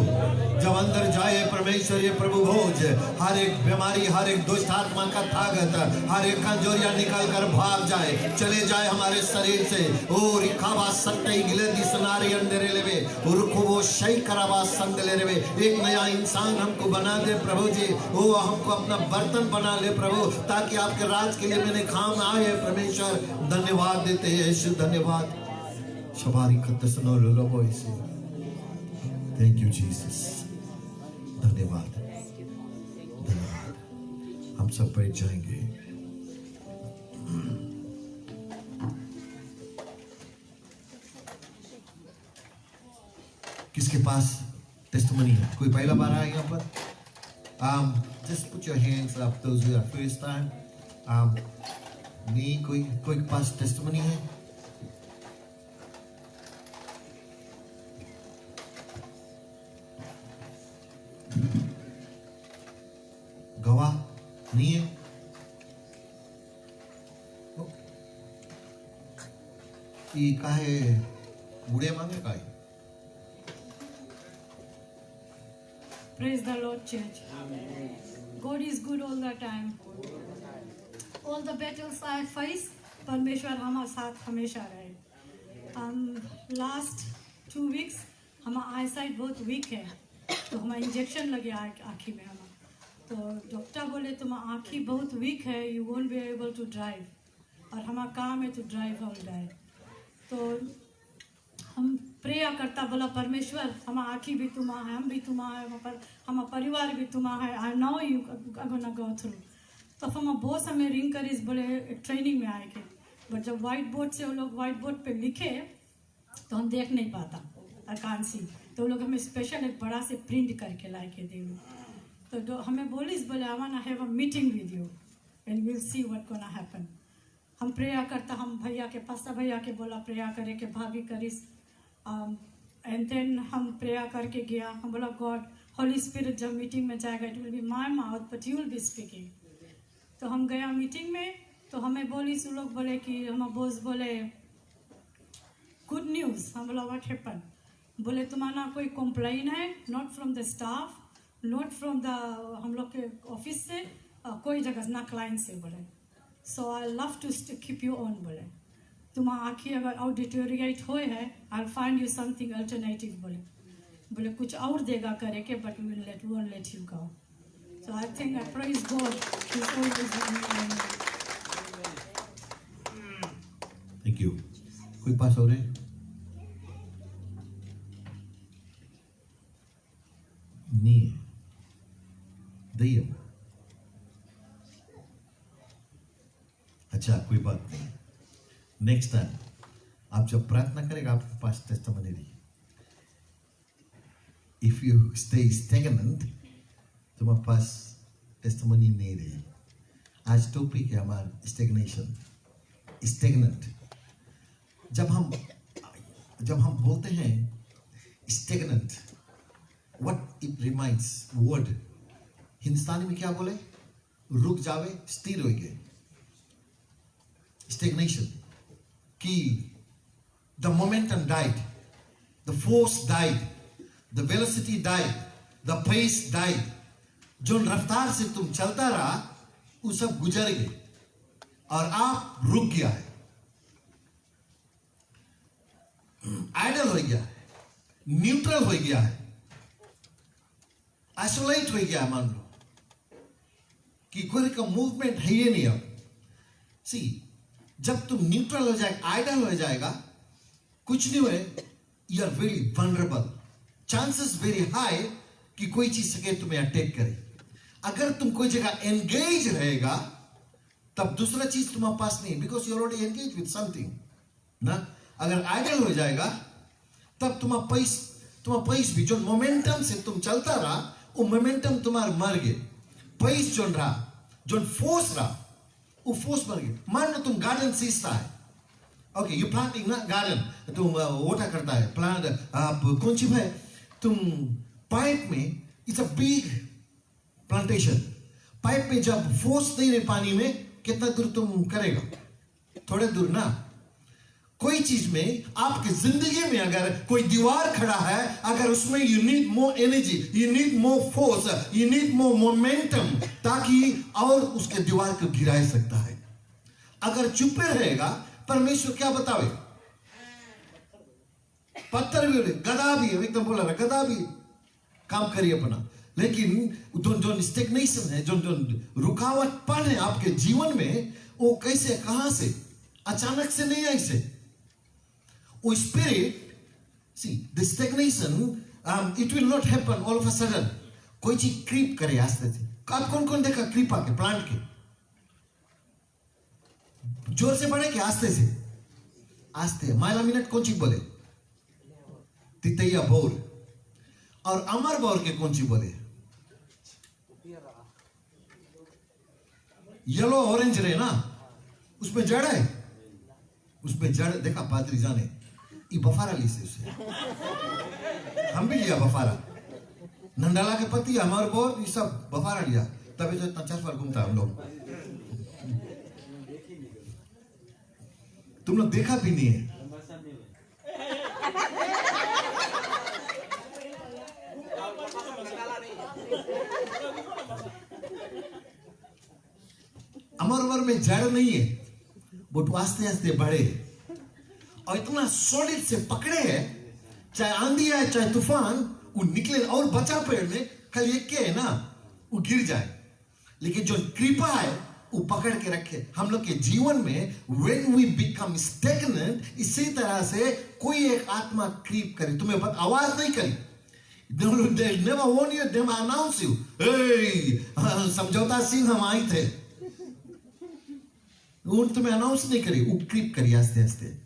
जब अंदर जाए परमेश्वर ये प्रभु भोज, हर एक बीमारी, हर एक दुष्ट आत्मा का ताकत, हर एक कमजोरियां निकल कर भाग जाए, चले जाए हमारे शरीर से। और खावा सत्ते गिलेदी सनारे अंदर लेवे और को शई करावा संग ले रेवे। एक नया इंसान हमको बना दे प्रभु जी, वो हमको अपना बर्तन बना ले प्रभु, ताकि आपके राज के लिए मैंने काम आए। परमेश्वर धन्यवाद देते हैं यीशु, धन्यवाद। शबारी कतसनो लोलोबो इसे, थैंक यू जीसस, धन्यवाद धन्यवाद। हम सब बैठ जाएंगे। किसके पास टेस्टिमनी है? कोई पहला बार आया यहाँ पर? Just put your hands up, those who are first time. नहीं, कोई के पास टेस्टिमनी है? गवाह नहीं है? ये काहे बूढ़े मांगे काहे? Praise the Lord, church. God is good all the time. All the battles I face, परमेश्वर हमारे साथ हमेशा रहे। Last 2 weeks हमारा आई साइट बहुत वीक है, तो हमारा इंजेक्शन लगे आँखी में हमारा। तो डॉक्टर बोले तुम्हारा आँखी बहुत वीक है, you won't be able to drive, और हमारा काम है टू ड्राइव ऑल डे। तो हम प्रेयर करता बोला परमेश्वर हमारा आँखी भी तुम्हारा है, हम भी तुम्हारा है, हमारा परिवार भी तुम्हारा है, I know you gonna go through. तो हम बहुत समय रिंग करीज बोले एक ट्रेनिंग में आए थे, बट जब व्हाइट बोर्ड से वो लोग व्हाइट बोर्ड पे लिखे तो हम देख नहीं पाता, आई कांट सी। तो वो लोग हमें स्पेशल एक बड़ा से प्रिंट करके ला के दे। तो हमें बोलिस बोले I want have a meeting with you and will see what gonna happen. हम प्रेयर करता, हम भैया के पास्ता भैया के बोला प्रेयर करे के भाभी करिस, एंड देन हम प्रेयर करके गया। हम बोला गॉड होली स्पिरिट जब मीटिंग में जाएगा it will be my mouth but you will be speaking. तो हम गया मीटिंग में, तो हमें बोलिस वो लोग बोले कि हम बॉस बोले गुड न्यूज़। हम बोला व्हाट हैपन? बोले तुम्हारा कोई कंप्लेन है, not from the staff, not from the हम लोग के ऑफिस से, कोई जगह ना क्लाइंट से। बोले so I love to keep you on. बोले तुम्हारा आँखें अगर और डिटोरिएट हुए है I find you something alternative. बोले कुछ और देगा करे के but we won't let you go. So I think I praise God, he is always with me. Thank you. कोई पास हो रहे? नहीं है, दही। अच्छा कोई बात नहीं, नेक्स्ट टाइम आप जब प्रार्थना करेगा आपके पास टेस्टिमनी रही। इफ यू स्टे स्टेगनेंट तुम्हारे पास टेस्टिमनी नहीं रही। आज टॉपिक है हमारा स्टेगनेशन, स्टेगनेंट। जब हम बोलते हैं stagnant, what it reminds word Hindustani में क्या बोले? रुक जावे, स्थिर हो गए। स्टेगनेशन कि the momentum died, the force died, the velocity died, the pace died. जो रफ्तार से तुम चलता रहा वो सब गुजर गए और आप रुक गया है, आइडल हो गया है, न्यूट्रल हो गया है, आइसोलेट हो गया है। मान लो कि कोई का मूवमेंट है ही नहीं। अब सी जब तुम न्यूट्रल हो जाएगा, आइडल हो जाएगा, कुछ नहीं हुए, you are very vulnerable, chances very high कि कोई चीज सके तुम्हें अटैक करे। अगर तुम कोई जगह एंगेज रहेगा तब दूसरा चीज तुम्हारे पास नहीं, because you already engage with something ना। अगर आइडल हो जाएगा तब तुम्हारा पैस भी, जो मोमेंटम से तुम चलता रहा वो मोमेंटम तुम्हारा मर गए। पैस जो रहा, जो फोर्स रहा वो फोर्स मर गए। मान लो तुम गार्डन सींचता है, ओके यू प्लांटिंग ना गार्डन, तुम वोटा करता है प्लांट, आप कौन सी है, तुम पाइप में, it's a big plantation, pipe में जब फोर्स नहीं रहे पानी में, कितना दूर तुम करेगा? थोड़े दूर ना। कोई चीज में आपकी जिंदगी में अगर कोई दीवार खड़ा है, अगर उसमें you need more energy, you need more force, you need more momentum, ताकि और उसके दीवार को गिरा सकता है। अगर चुपे रहेगा, परमेश्वर क्या बतावे? पत्थर भी बोले, गदा भी एकदम बोला रहा, गदा भी काम करिए अपना। लेकिन जो स्टेगनेशन है, जो रुकावटपन है आपके जीवन में, वो कैसे, कहां से? अचानक से नहीं, ऐसे वो spirit, see the stagnation, it will not happen all of a sudden. कोई चीज क्रीप करे आस्ते से। आप कौन कौन देखा क्रीप आके प्लांट के? जोर से बढ़े कि आस्ते से? आस्ते। माइला मिनट कौन सी बोले? तितैया बोल। और अमर बोल के कौन सी बोले? येलो ऑरेंज रहे ना, उसमें जड़ है, उसमें जड़ देखा पादरी जाने, ये बफारा ली से उसे, हम भी लिया बफारा, नंडाला के पति हमारे बोल, ये सब बफारा लिया, तभी तो इतना 4 बार घूमता हम लोग। तुम लोग देखा भी नहीं है। अमर में जड़ नहीं है, वो तो आस्ते आस्ते बढ़े और इतना सॉलिड से पकड़े है चाहे आंधी आए चाहे तूफान, वो निकले और बचा पेड़ में, खाली एक के है ना, वो गिर जाए, लेकिन जो कृपा है वो पकड़ के रखे। हम लोग के जीवन में when we become stagnant, इसी तरह से कोई एक आत्मा क्रीप करे, तुम्हें आवाज नहीं करी, they never warn you, they never announce you, hey, समझौता सिंह हम आए थे, वो तुम्हें अनाउंस नहीं करी, वो क्रीप करी आस्ते आस्ते।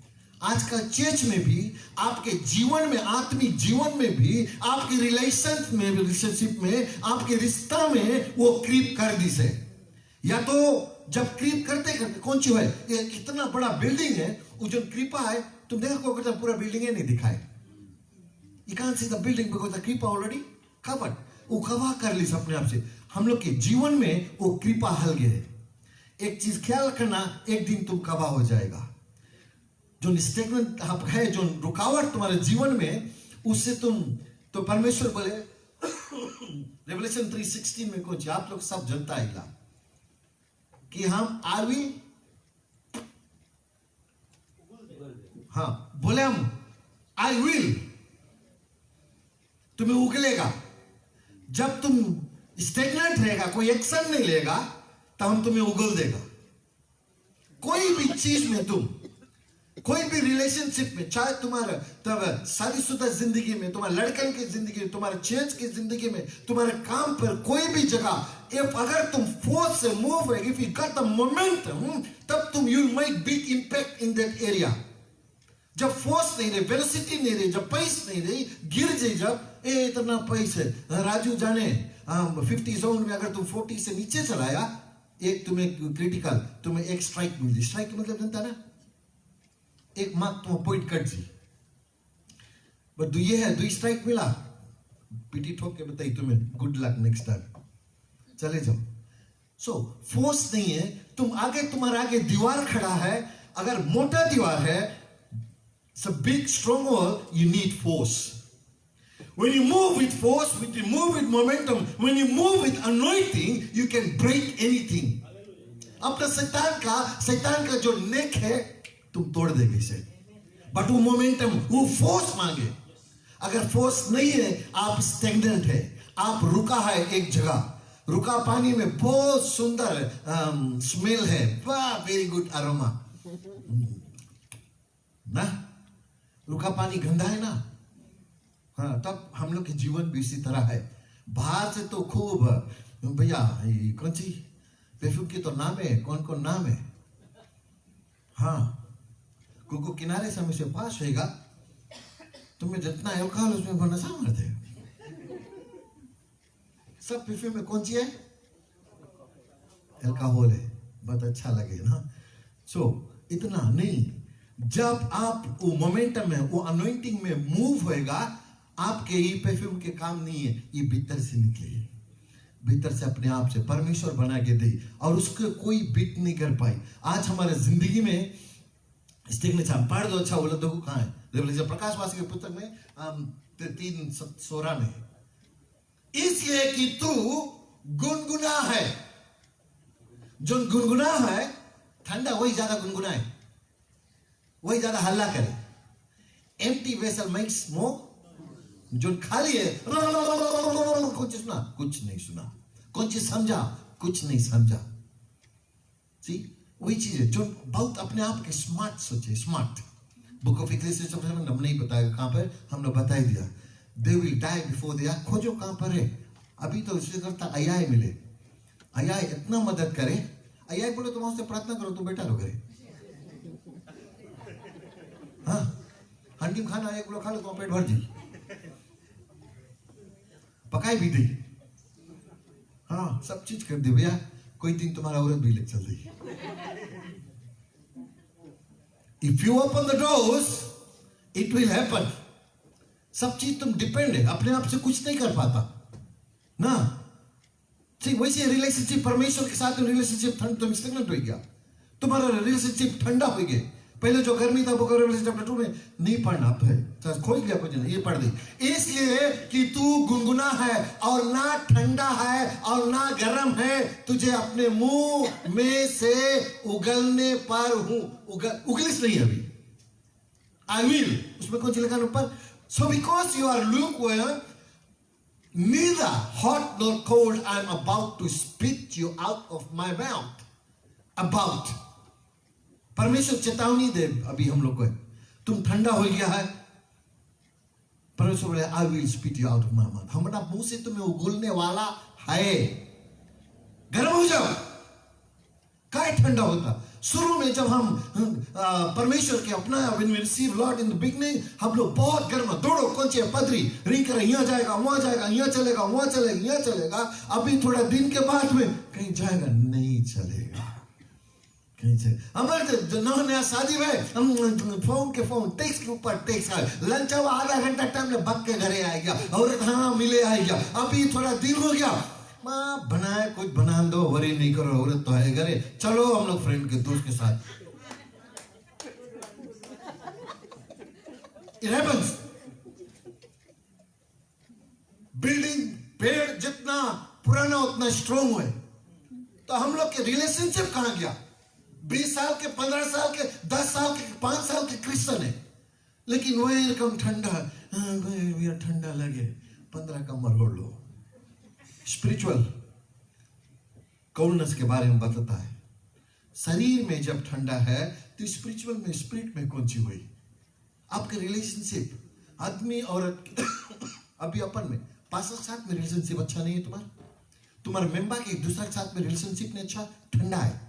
आजकल चर्च में भी, आपके जीवन में, आत्मिक जीवन में भी, आपके रिलेशनशिप में, आपके रिश्ता में वो क्रीप कर दी से। या तो जब क्रीप करते करते कौन सी है, ये इतना बड़ा बिल्डिंग है, वो जो क्रीपा है, तुम देखो पूरा बिल्डिंग ही नहीं दिखाए, you can't see the building because the creeper already covered, वो कवर कर ली अपने आप से। हम लोग के जीवन में वो कृपा हल गए। एक चीज ख्याल रखना, एक दिन तुम कवर हो जाएगा। जो स्टेगनेंट है, जो रुकावट तुम्हारे जीवन में, उससे तुम, तो परमेश्वर बोले रेवलेशन 3:16 में कुछ, आप लोग सब जनता है कि हम आरवी, हाँ बोले हम आई विल, तुम्हें उगलेगा। जब तुम स्टेगनेंट रहेगा, कोई एक्शन नहीं लेगा, तब हम तुम्हें उगल देगा। कोई भी चीज में तुम, कोई भी रिलेशनशिप में, चाहे तुम्हारा तब शादीशुदा जिंदगी में, तुम्हारे लड़कन की जिंदगी में, तुम्हारे चर्च की जिंदगी में, तुम्हारे काम पर, कोई भी जगह, if अगर तुम फोर्स से मूव है, if you got the momentum, तब तुम you might big impact in that area। जब फोर्स नहीं रही, वेलोसिटी नहीं रही, जब पैस नहीं रही, गिर जाए, जब इतना पैस है, राजू जाने 50 जोन में अगर तुम 40 से नीचे चलाया, एक तुम्हें क्रिटिकल, तुम्हें एक स्ट्राइक मिल जाए। स्ट्राइक मतलब जानता ना, एक मार्क तुम पॉइंट कट जी, बट ये है 2 स्ट्राइक मिला, पीटी ठोक के बताई तुम्हें गुड लक नेक्स्ट टाइम, चले जाओ। सो फोर्स नहीं है, तुम आगे, तुम्हारे आगे दीवार खड़ा है, अगर मोटा दीवार है, it's a big strong wall, you need force। When you move with force, when you move with momentum, when you move with anointing, you can break anything। अपना शैतान का जो नेक है, तुम तोड़ देगे इसे, बट वो मोमेंटम, वो फोर्स मांगे। अगर फोर्स नहीं है, आप स्टैग्नेंट है, आप रुका है एक जगह। रुका पानी में बहुत सुंदर स्मेल है, वाह, वेरी गुड अरोमा ना। रुका पानी गंदा है ना, हाँ, तब हम लोग के जीवन भी इसी तरह है। बाहर से तो खूब, भैया कौन सी परफ्यूम की तो नाम है, कौन कौन नाम है, हाँ, कुकु किनारे से हमें पास होगा, तुम्हें जितना अल्कोहल उसमें भरना सामर्थ है। सब परफ्यूम में कौन सी है, अल्कोहल है, बहुत अच्छा लगे ना। सो इतना नहीं, जब आप वो मोमेंटम में, वो अनॉइंटिंग में मूव होएगा, आपके ये परफ्यूम के काम नहीं है, ये भीतर से निकले, भीतर से अपने आप से परमेश्वर बना के दे, और उसको कोई बीट नहीं कर पाई। आज हमारे जिंदगी में स्टेगनेंट पढ़ दो, अच्छा बोला, देखो कहाँ है, रेवलेशन प्रकाशवासी के पुस्तक में 3:16 में, इसलिए कि तू गुनगुना है। जो गुनगुना है, ठंडा वही ज्यादा गुनगुना है, वही ज्यादा हल्ला करे। एम्प्टी वेसल मेक्स स्मोक, जो खाली है, कुछ सुना, कुछ नहीं सुना, कौन चीज समझा, कुछ नहीं समझा। सी, वही चीज है, जो बहुत अपने आप के स्मार्ट सोचे, स्मार्ट। बुक ऑफ इक्लेसियास हम नहीं बताएगा कहां पर, हमने बता ही दिया। They will die before they are, खोजो कहां पर है। अभी तो इसलिए करता आयाय मिले, आयाय इतना मदद करे, आयाय बोले तुम उससे प्रार्थना करो, तुम बेटा लो करे, हाँ, हंडीम खाना एक लोग खा लो, तुम पेट भर जी, पकाई भी दी, हाँ, सब चीज कर दे भैया, कोई दिन तुम्हारा औरत भी ले चल रही। If you open the doors, it will happen। सब चीज तुम डिपेंड है, अपने आप से कुछ नहीं कर पाता ना। वैसे रिलेशनशिप परमेश्वर के साथ रिलेशनशिप तुम स्टेगनेंट हो गया, तुम्हारा रिलेशनशिप ठंडा हो गया। पहले जो गर्मी था वो चैप्टर 2 में नहीं पढ़ना है, खोज लिया कुछ नहीं, ये पढ़ दी। इसलिए कि तू गुनगुना है और ना ठंडा है और ना गर्म है, तुझे अपने मुंह में से उगलने पर हूं। उगलिस नहीं अभी, आई विल, उसमें कौन सी लिखा ऊपर, So because you are lukewarm, neither hot nor cold, I am about to spit you out of my mouth. About. परमेश्वर चेतावनी दे अभी हम लोग को, तुम ठंडा हो गया है, परमेश्वर बोले I will spit you out of my mouth. हमारा मुंह से तुम्हें उगलने वाला है. गर्म हो जाओ. क्या ठंडा होता? शुरू में जब हम परमेश्वर के अपना when we receive Lord in the beginning, हम लोग बहुत गर्म, दौड़ो कौन-सी पदरी रिंग कर, यहाँ जाएगा वहां जाएगा, यहाँ चलेगा वहां चलेगा, यहाँ चलेगा. अभी थोड़ा दिन के बाद में कहीं जाएगा नहीं चलेगा, कहीं से हमारे जो नया शादी में हम फोन टेक्स्ट के ऊपर टेक्स्ट है, लंच हुआ आधा घंटा टाइम में भग के घरे आएगा, औरत हाँ मिले आएगा. अभी थोड़ा दिन हो गया, माँ बनाए कुछ बना दो, वरी नहीं करो, औरत तो है घरे, चलो हम लोग फ्रेंड के दोस्त के साथ. It happens. बिल्डिंग पेड़ जितना पुराना उतना स्ट्रॉन्ग हुए, तो हम लोग के रिलेशनशिप कहां गया? 20 साल के, 15 साल के, 10 साल के, 5 साल के क्रिश्चियन है, लेकिन वही रकम ठंडा, ठंडा लगे, 15 का मरोड़ लो. स्पिरिचुअल कोल्डनेस के बारे में बताता है. शरीर में जब ठंडा है तो स्पिरिचुअल में, स्पिरिट में कौन सी हुई? आपके रिलेशनशिप आदमी औरत अभी अपन में पास्टर के साथ में रिलेशनशिप अच्छा नहीं है, तुम्हारे मेंबर के एक दूसरे के साथ में रिलेशनशिप नहीं अच्छा, ठंडा है.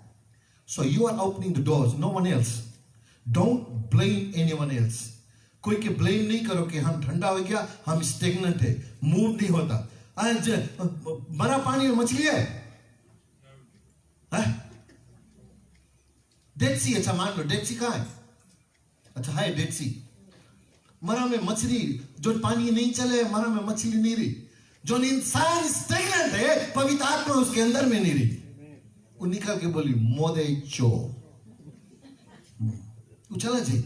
So you are opening the doors, no one else. Don't blame anyone else. कोई के ब्लेम नहीं करो कि हम ठंडा हो गया, हम स्टेगनेंट है, मूव नहीं होता. आज मरा पानी में मछली है, डेड सी. अच्छा मान लो डेड सी कहाँ है? अच्छा है डेड सी. मरा में मछली, जो पानी नहीं चले मरा में मछली नहीं रही. जो इंसान स्टेगनेंट है, पवित्र आत्मा उसके अंदर में नहीं रही, वो निकल के बोली मोदे चो, वो चला जाए.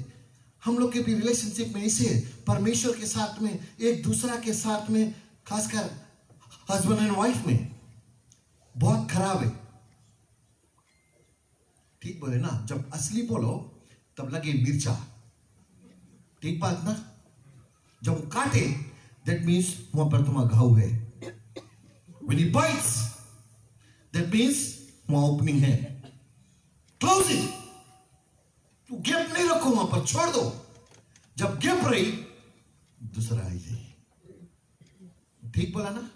हम लोग के भी रिलेशनशिप में ऐसे है, परमेश्वर के साथ में, एक दूसरा के साथ में, खासकर हस्बैंड एंड वाइफ में बहुत खराब है. ठीक बोले ना? जब असली बोलो तब लगे मिर्चा, ठीक बात ना? जब वो काटे दैट मीन्स वहां पर तुम्हारा घाव है. When he bites that means वहां ओपनिंग है. Close it. तू गैप नहीं रखो वहां पर, छोड़ दो. जब गैप रही दूसरा आई जाए. ठीक बोला ना?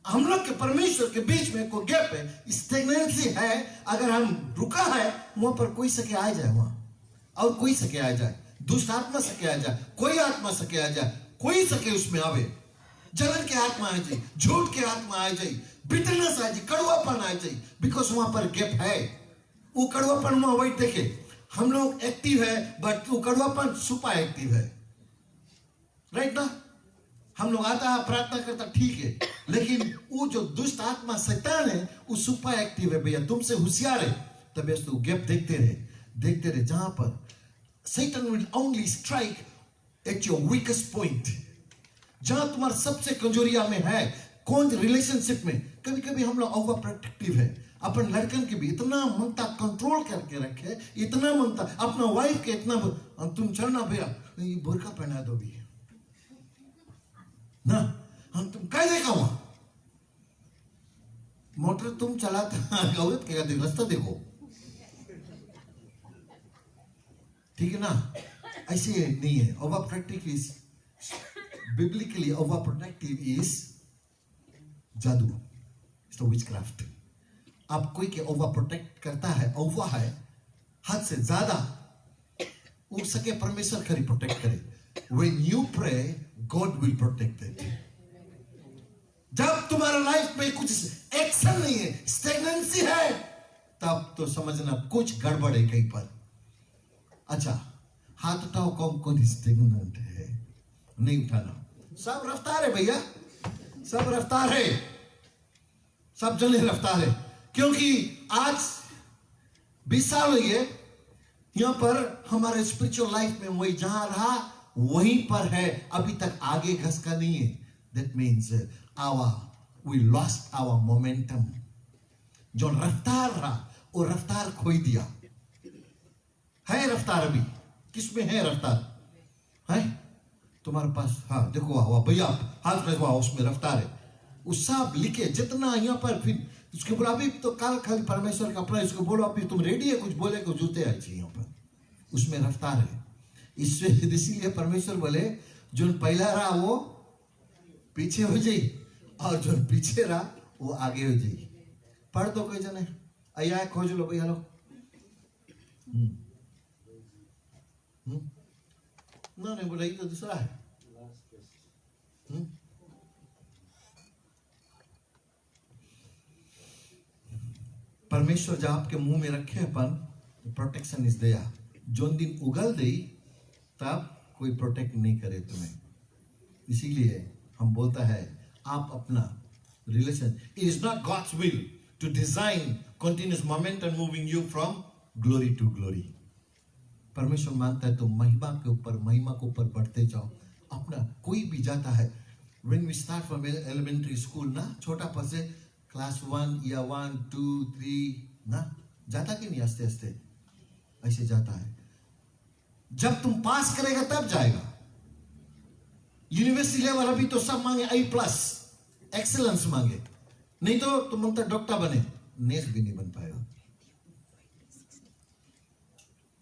हम लोग के परमेश्वर के बीच में कोई गैप है, स्टेगनेंसी है. अगर हम रुका है वहां पर कोई सके आ जाए, वहां और कोई सके आ जाए, दुष्ट आत्मा सके आ जाए, कोई आत्मा सके आ जाए, कोई सके उसमें आवे, जलन के आत्मा आ जाए, झूठ के आत्मा आ जाए, बिटरनेस आ जाए, कड़वापन आ जाए, बिकॉज वहां पर गैप है. वो कड़वापन वहां वही देखे, हम लोग एक्टिव है बट वो कड़वापन सुपर एक्टिव है. राइट ना? हम लोग आता है प्रार्थना करता ठीक है, लेकिन वो जो दुष्ट आत्मा शैतान है वो सुपर एक्टिव है भैया, तुमसे होशियार है. तब तो गैप देखते रहे जहां पर Satan will only strike at your weakest point. जहां तुम्हारा सबसे कमजोरिया में है. कौन रिलेशनशिप में? कभी कभी हम लोग ओवर प्रोटेक्टिव है. अपन लड़कन के भी इतना मनता कंट्रोल करके रखे, इतना मनता अपना वाइफ के इतना, तुम चलना भैया ये बुर्का पहना दो भी ना, हम तुम क्या देखा हुआ मोटर तुम चलाता औरत क्या देखो, रास्ता देखो. ठीक है ना? ऐसे नहीं है. Over protective is biblically, over protective is जादू, इट्स द विचक्राफ्ट. आप कोई के ओवर प्रोटेक्ट करता है, ओवर है हद से ज्यादा, हो सके परमेश्वर खरी प्रोटेक्ट करे. When you pray, God will protect it. जब तुम्हारा लाइफ में कुछ एक्शन नहीं है, स्टेगनेंसी है, तब तो समझना कुछ गड़बड़ है कहीं पर. अच्छा हाथ उठाओ, कौन स्टेगनेंट है? नहीं उठाना. सब रफ्तार है भैया, सब रफ्तार है, सब जने रफ्तार है. क्योंकि आज 20 साल हुई है यहां पर हमारे स्पिरिचुअल लाइफ में, वही जहां रहा वहीं पर है, अभी तक आगे घसका नहीं है. That means we lost our momentum. जो रफ्तार रहा वो रफ्तार खोई दिया. है रफ्तार अभी किसमें है? रफ्तार है तुम्हारे पास, हाँ देखो वाह भैया हाथ में वाह उसमें रफ्तार है, उस सब लिखे जितना यहाँ पर, फिर उसके बोला अभी तो काल खाली परमेश्वर का अपना, इसको बोलो अभी तुम रेडी है कुछ बोले को जूते आई चाहिए यहाँ पर, उसमें रफ्तार है। इसीलिए परमेश्वर बोले जो पहला रहा वो पीछे हो जाई और जो पीछे रहा वो आगे हो जाई। पढ़ दो कोई जने, आया खोज लो भैया लो। ना नहीं बोला ये तो दूसरा है। परमेश्वर जब आपके मुंह में रखे अपन, प्रोटेक्शन इज देयर। जो दिन उगल दे तब कोई प्रोटेक्ट नहीं करे तुम्हें। इसीलिए हम बोलता है आप अपना relation, it is not God's will to design continuous momentum moving you from glory to glory. परमेश्वर मानता है तो महिमा के ऊपर बढ़ते जाओ। अपना कोई भी जाता है, when we start from elementary school ना, छोटा पर से क्लास 1 या 1 2 3 ना, जाता कि नहीं, आस्ते आस्ते ऐसे जाता है। जब तुम पास करेगा तब जाएगा। यूनिवर्सिटी लेवल अभी तो सब मांगे A+ एक्सेलेंस मांगे, नहीं तो तुम मनता डॉक्टर बने, नेस भी नहीं बन पाएगा,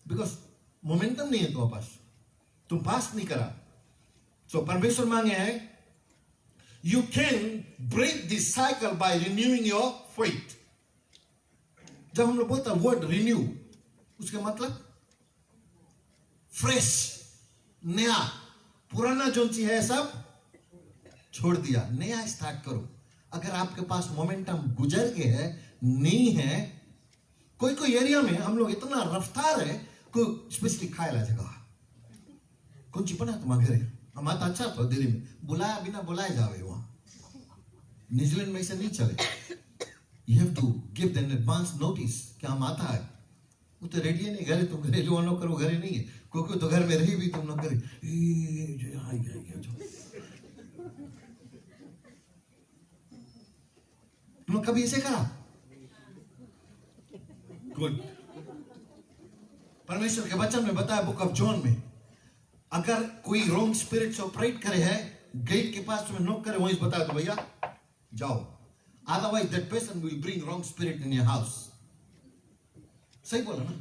बिकॉज मोमेंटम नहीं है तुम्हारे पास, तुम पास नहीं करा। सो परमेश्वर मांगे है you can break this cycle by renewing your faith. जब हम लोग बोलते हैं वर्ड रिन्यू, उसके मतलब फ्रेश, नया। पुराना जो चीज है सब छोड़ दिया, नया स्टार्ट करो। अगर आपके पास मोमेंटम गुजर के है, नहीं है, कोई कोई एरिया में हम लोग इतना रफ्तार है, कोई स्पेशली खाएला जगह कौन ची बना तुम्हारे घरे, हम आता अच्छा तो दिल्ली में बुलाया बिना बुलाए जावे वहां। न्यूजीलैंड में ऐसा नहीं चले, you have to give them advance notice कि हम आता है। वो तो रेडी नहीं, घरे तुम घरे जो नो करो, घरे नहीं है, कोई तो घर में रही भी तुम ना करे। तुम कभी ऐसे करा? गुड। परमेश्वर के वचन में बताया बुक ऑफ जॉन में, अगर कोई रॉन्ग स्पिरिट से ऑपरेट करे है, गेट के पास तुम्हें नॉक करे, वहीं बताया तो भैया जाओ, otherwise that person will bring wrong spirit in your house. सही बोला ना?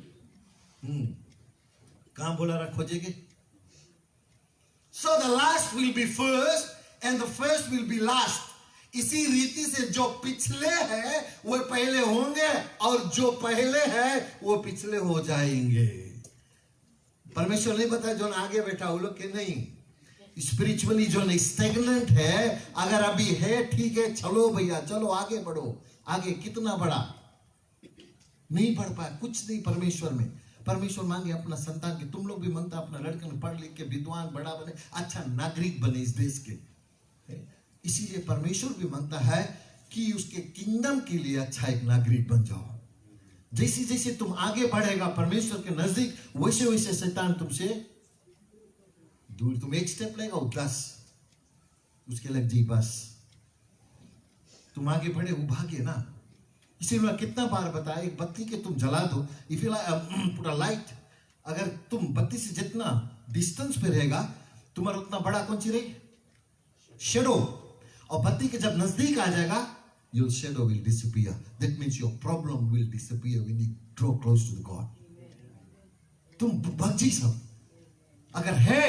कहां बोला रहा खोजेगे? So the last will be first and the first will be last. इसी रीति से जो पिछले हैं वो पहले होंगे और जो पहले हैं वो पिछले हो जाएंगे। परमेश्वर नहीं बताया जो आगे बैठा वो लोग के नहीं। स्पिरिचुअली जो स्टेगनेंट है, अगर अभी है ठीक है, चलो भैया चलो आगे बढ़ो। आगे कितना बढ़ा, नहीं बढ़ पाया, कुछ नहीं परमेश्वर में। परमेश्वर मांगे अपना संतान की, तुम लोग भी मांगता अपना लड़के में पढ़ लिख के विद्वान बड़ा बने, अच्छा नागरिक बने इस देश के। इसीलिए परमेश्वर भी मांगता है कि उसके किंगडम के लिए अच्छा एक नागरिक बन जाओ। जैसे जैसे तुम आगे बढ़ेगा परमेश्वर के नजदीक, वैसे वैसे शैतान तुमसे दूर। तुम एक स्टेप लेगा वो 10 उसके लग जी, बस तुम आगे बढ़े वो भागे ना। इसीलिए मैं कितना बार बताया, एक बत्ती के तुम जला दो, इफ यू पूरा लाइट, अगर तुम बत्ती से जितना डिस्टेंस पे रहेगा तुम्हारा उतना बड़ा कौन सी रहेगी? शेडो। और बत्ती के जब नजदीक आ जाएगा, your shadow will disappear. That means your problem will disappear when you draw close to the God. तुम बची सब, अगर है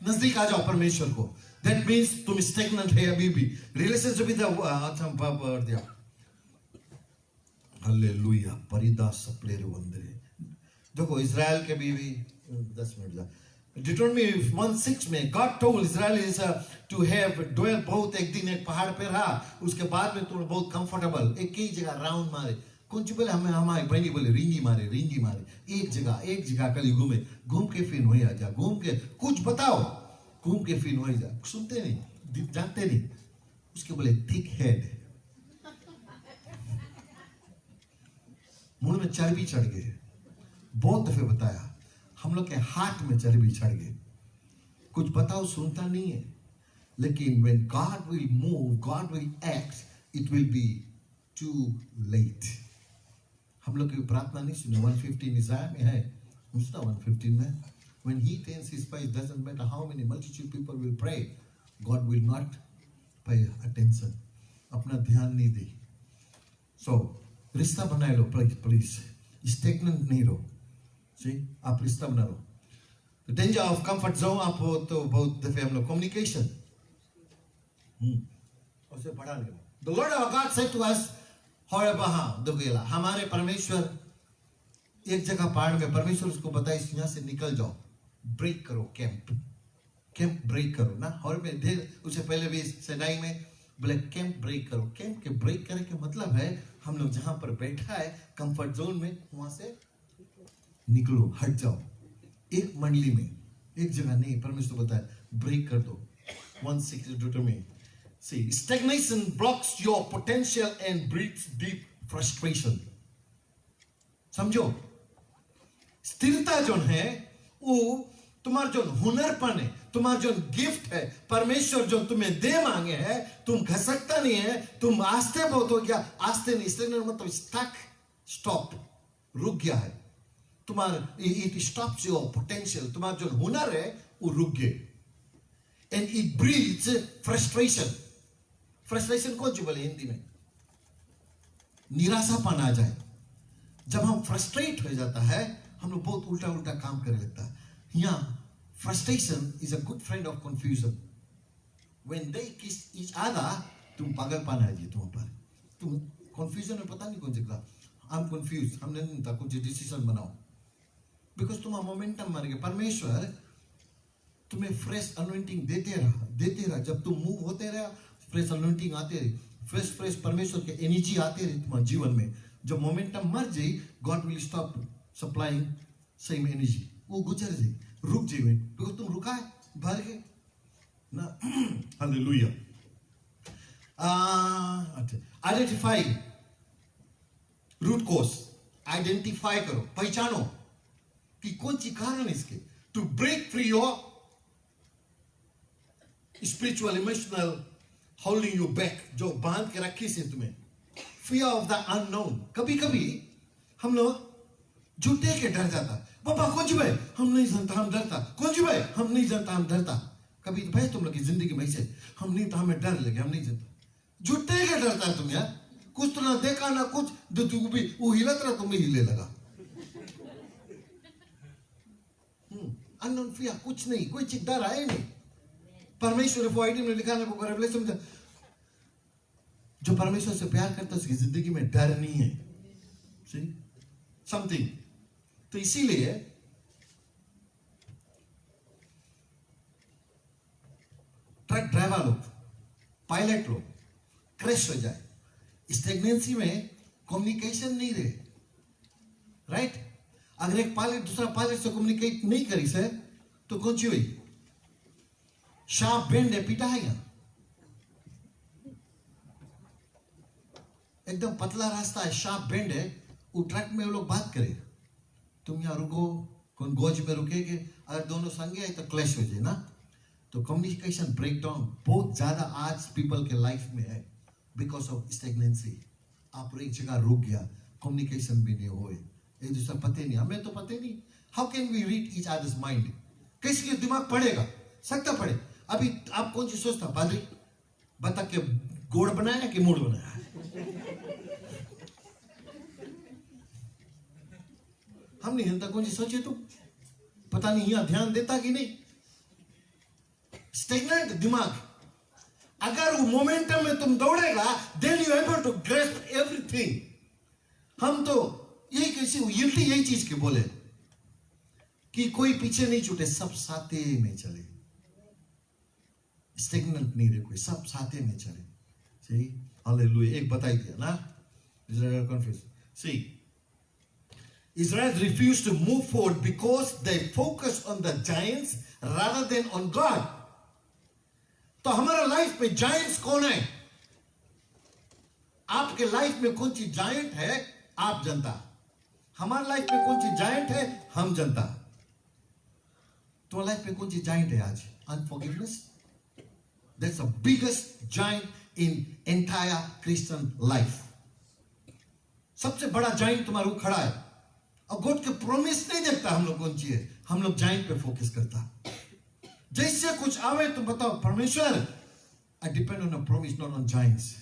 नजदीक आ जाओ परमेश्वर को, that means तुम स्टेगनेंट है अभी भी। रिलेशनशिप विद अच्छा पढ़ दिया, हालेलुया, परिदा सप्लेरे वंदरे। देखो इजराइल के भी 10 मिनट जा, Deuteronomy 1:6 में God told Israelis to have dwell बहुत एक दिन एक पहाड़ पे रहा, उसके बाद में तुम बहुत कंफर्टेबल एक ही जगह राउंड मारे। कौन सी बोले हमें, हमारे बहनी बोले रिंगी मारे, एक जगह कल घूम के फिर वही आ जा, घूम के कुछ बताओ, घूम के फिर वही जा। सुनते नहीं, जानते नहीं। उसके बोले थिक हेड, मुंह में चर्बी चढ़ गए। बहुत दफे बताया, हम लोग के हाथ में चर्बी चढ़ गई। कुछ बताओ सुनता नहीं है। लेकिन when God will move, God will act, it will be too late. हम लोग की प्रार्थना नहीं सुने। 115 इज़ाया में है, उसका 115 में When he tends his face, doesn't matter how many multitude people will pray, God will not pay attention. अपना ध्यान नहीं दे. So रिश्ता बनाए लो प्लीज. Stagnant नहीं रहो. See, आप रिश्ता बना लो. The danger of comfort zone आप तो बहुत दफे हम लोग communication. उसे पढ़ा नहीं. The Lord our God said to us, होरेबहा दुगेला, हमारे परमेश्वर एक जगह पहाड़ में परमेश्वर उसको बताया यहाँ से निकल जाओ, ब्रेक करो कैंप ब्रेक करो ना. और में ढेर उससे पहले भी सेनाई में बोले कैंप ब्रेक करो. कैंप के ब्रेक करने का मतलब है हम लोग जहां पर बैठा है कंफर्ट जोन में वहां से निकलो, हट जाओ. एक मंडली में एक जगह नहीं, परमेश्वर बताया ब्रेक कर दो. 1:6 में see stagnation blocks your potential and breeds deep frustration. समझो, स्थिरता जो है वो तुम्हारा जो हुनरपन है, तुम्हारा जो गिफ्ट है, परमेश्वर जो तुम्हें दे मांगे है, तुम घसकता नहीं है, तुम आस्ते बहुत हो गया. आस्ते नहीं, स्टेगनेट मतलब स्टक, स्टॉप, रुक गया है तुम्हारा. It stops your potential. तुम्हारा जो हुनर है वो रुक गए. And it breeds frustration. Frustration कौन सी बोले हिंदी में? निराशापन आ जाए. जब हम फ्रस्ट्रेट हो जाता है हम लोग बहुत उल्टा उल्टा काम करने लगता है. यहाँ frustration is a good friend of confusion. When they किस ईच अदर, तुम पागलपन आ जाए तुम पर. तुम कंफ्यूजन में पता नहीं कौन सी क्लास. आई एम कंफ्यूज, हमने नहीं था कुछ डिसीजन बनाओ. बिकॉज तुम्हारा मोमेंटम मर गया. परमेश्वर तुम्हें फ्रेश अनॉइंटिंग देते रहा. जब तुम मूव होते रहे फ्रेश अनॉइंटिंग आते रहे, फ्रेश परमेश्वर के एनर्जी आते रहे तुम्हारे जीवन में. जब मोमेंटम मर जाए God will stop supplying same energy. वो गुजर जाए, रुक जाए. बिकॉज तुम रुका है, भर गए ना. Hallelujah. Identify root cause. Identify करो, पहचानो कि कौन सी कारण इसके. To break free your spiritual emotional holding you back, जो बांध के रखी से तुम्हें. Fear of the unknown. कभी कभी हम लोग झूठे के डर जाता. पापा कौन जी भाई हम नहीं जानता, हम डरता. कौन जी भाई हम नहीं जानता, हम डरता. कभी भाई तुम लोग की जिंदगी में ऐसे हम नहीं तो हमें डर लगे, हम नहीं जानता. झूठे के डरता है तुम यार. कुछ तो ना देखा ना कुछ, तू भी वो हिलत रहा, तुम्हें हिले लगा. अननोन फियर, कुछ नहीं, कोई चीज डर आए नहीं. परमेश्वर को आइडिया में लिखा ना रेवलेशन, जो परमेश्वर से प्यार करता है उसकी जिंदगी में डर नहीं है. समथिंग. तो इसीलिए ट्रक ड्राइवर लोग, पायलट लोग क्रैश हो जाए. स्टेगनेंसी में कम्युनिकेशन नहीं रहे. राइट. अगर एक पायलट दूसरा पायलट से कम्युनिकेट नहीं करी से तो कौन सी हुई? शार्प बेंड है, पीटा है. यहां एकदम पतला रास्ता है, शार्प बेंड है. वो ट्रक में वो लोग बात करे, तुम यहां रुको, कौन गोज में रुकेगे. अगर दोनों संगे आए तो क्लैश हो जाए ना. तो कम्युनिकेशन ब्रेकडाउन बहुत ज्यादा आज पीपल के लाइफ में है बिकॉज ऑफ स्टेगनेंसी. आप एक जगह रुक गया, कम्युनिकेशन भी नहीं हुए, एक दूसरा पते नहीं. हमें तो पते नहीं. How can we read each others mind? किसी के दिमाग पड़ेगा, सकता पड़े. अभी आप कौन सी सोचता पादरी बता के गोड़ बनाया कि मूड बनाया? हम नहीं जानता कौन सी सोचे. तुम पता नहीं यहां ध्यान देता कि नहीं. स्टेगनेंट दिमाग. अगर वो मोमेंटम में तुम दौड़ेगा then you able to grasp everything. हम तो यही किसी यही चीज के बोले कि कोई पीछे नहीं छूटे, सब साथे में चले. स्टेगनेंट नहीं रहे कोई, सब साथे में चले. सही. हालेलुया. एक बताई दिया ना. Israel confuse. See, Israel refused to move forward because they focused on the giants rather than on God. तो हमारा लाइफ में जायंट्स कौन है? आपके लाइफ में कौन सी जायंट है आप जनता. हमारे लाइफ में कौन सी जायंट है हम जनता. तो लाइफ में कौन सी जायंट है आज? Unforgiveness. That's the biggest giant in entire Christian life. सबसे बड़ा जायंट तुम्हारा खड़ा है. और गॉड के प्रॉमिस नहीं देखता हम लोग कौन सी है. हम लोग जाइंट पे फोकस करता। जैसे कुछ आवे तो बताओ परमेश्वर, I depend on a promise not on Giants.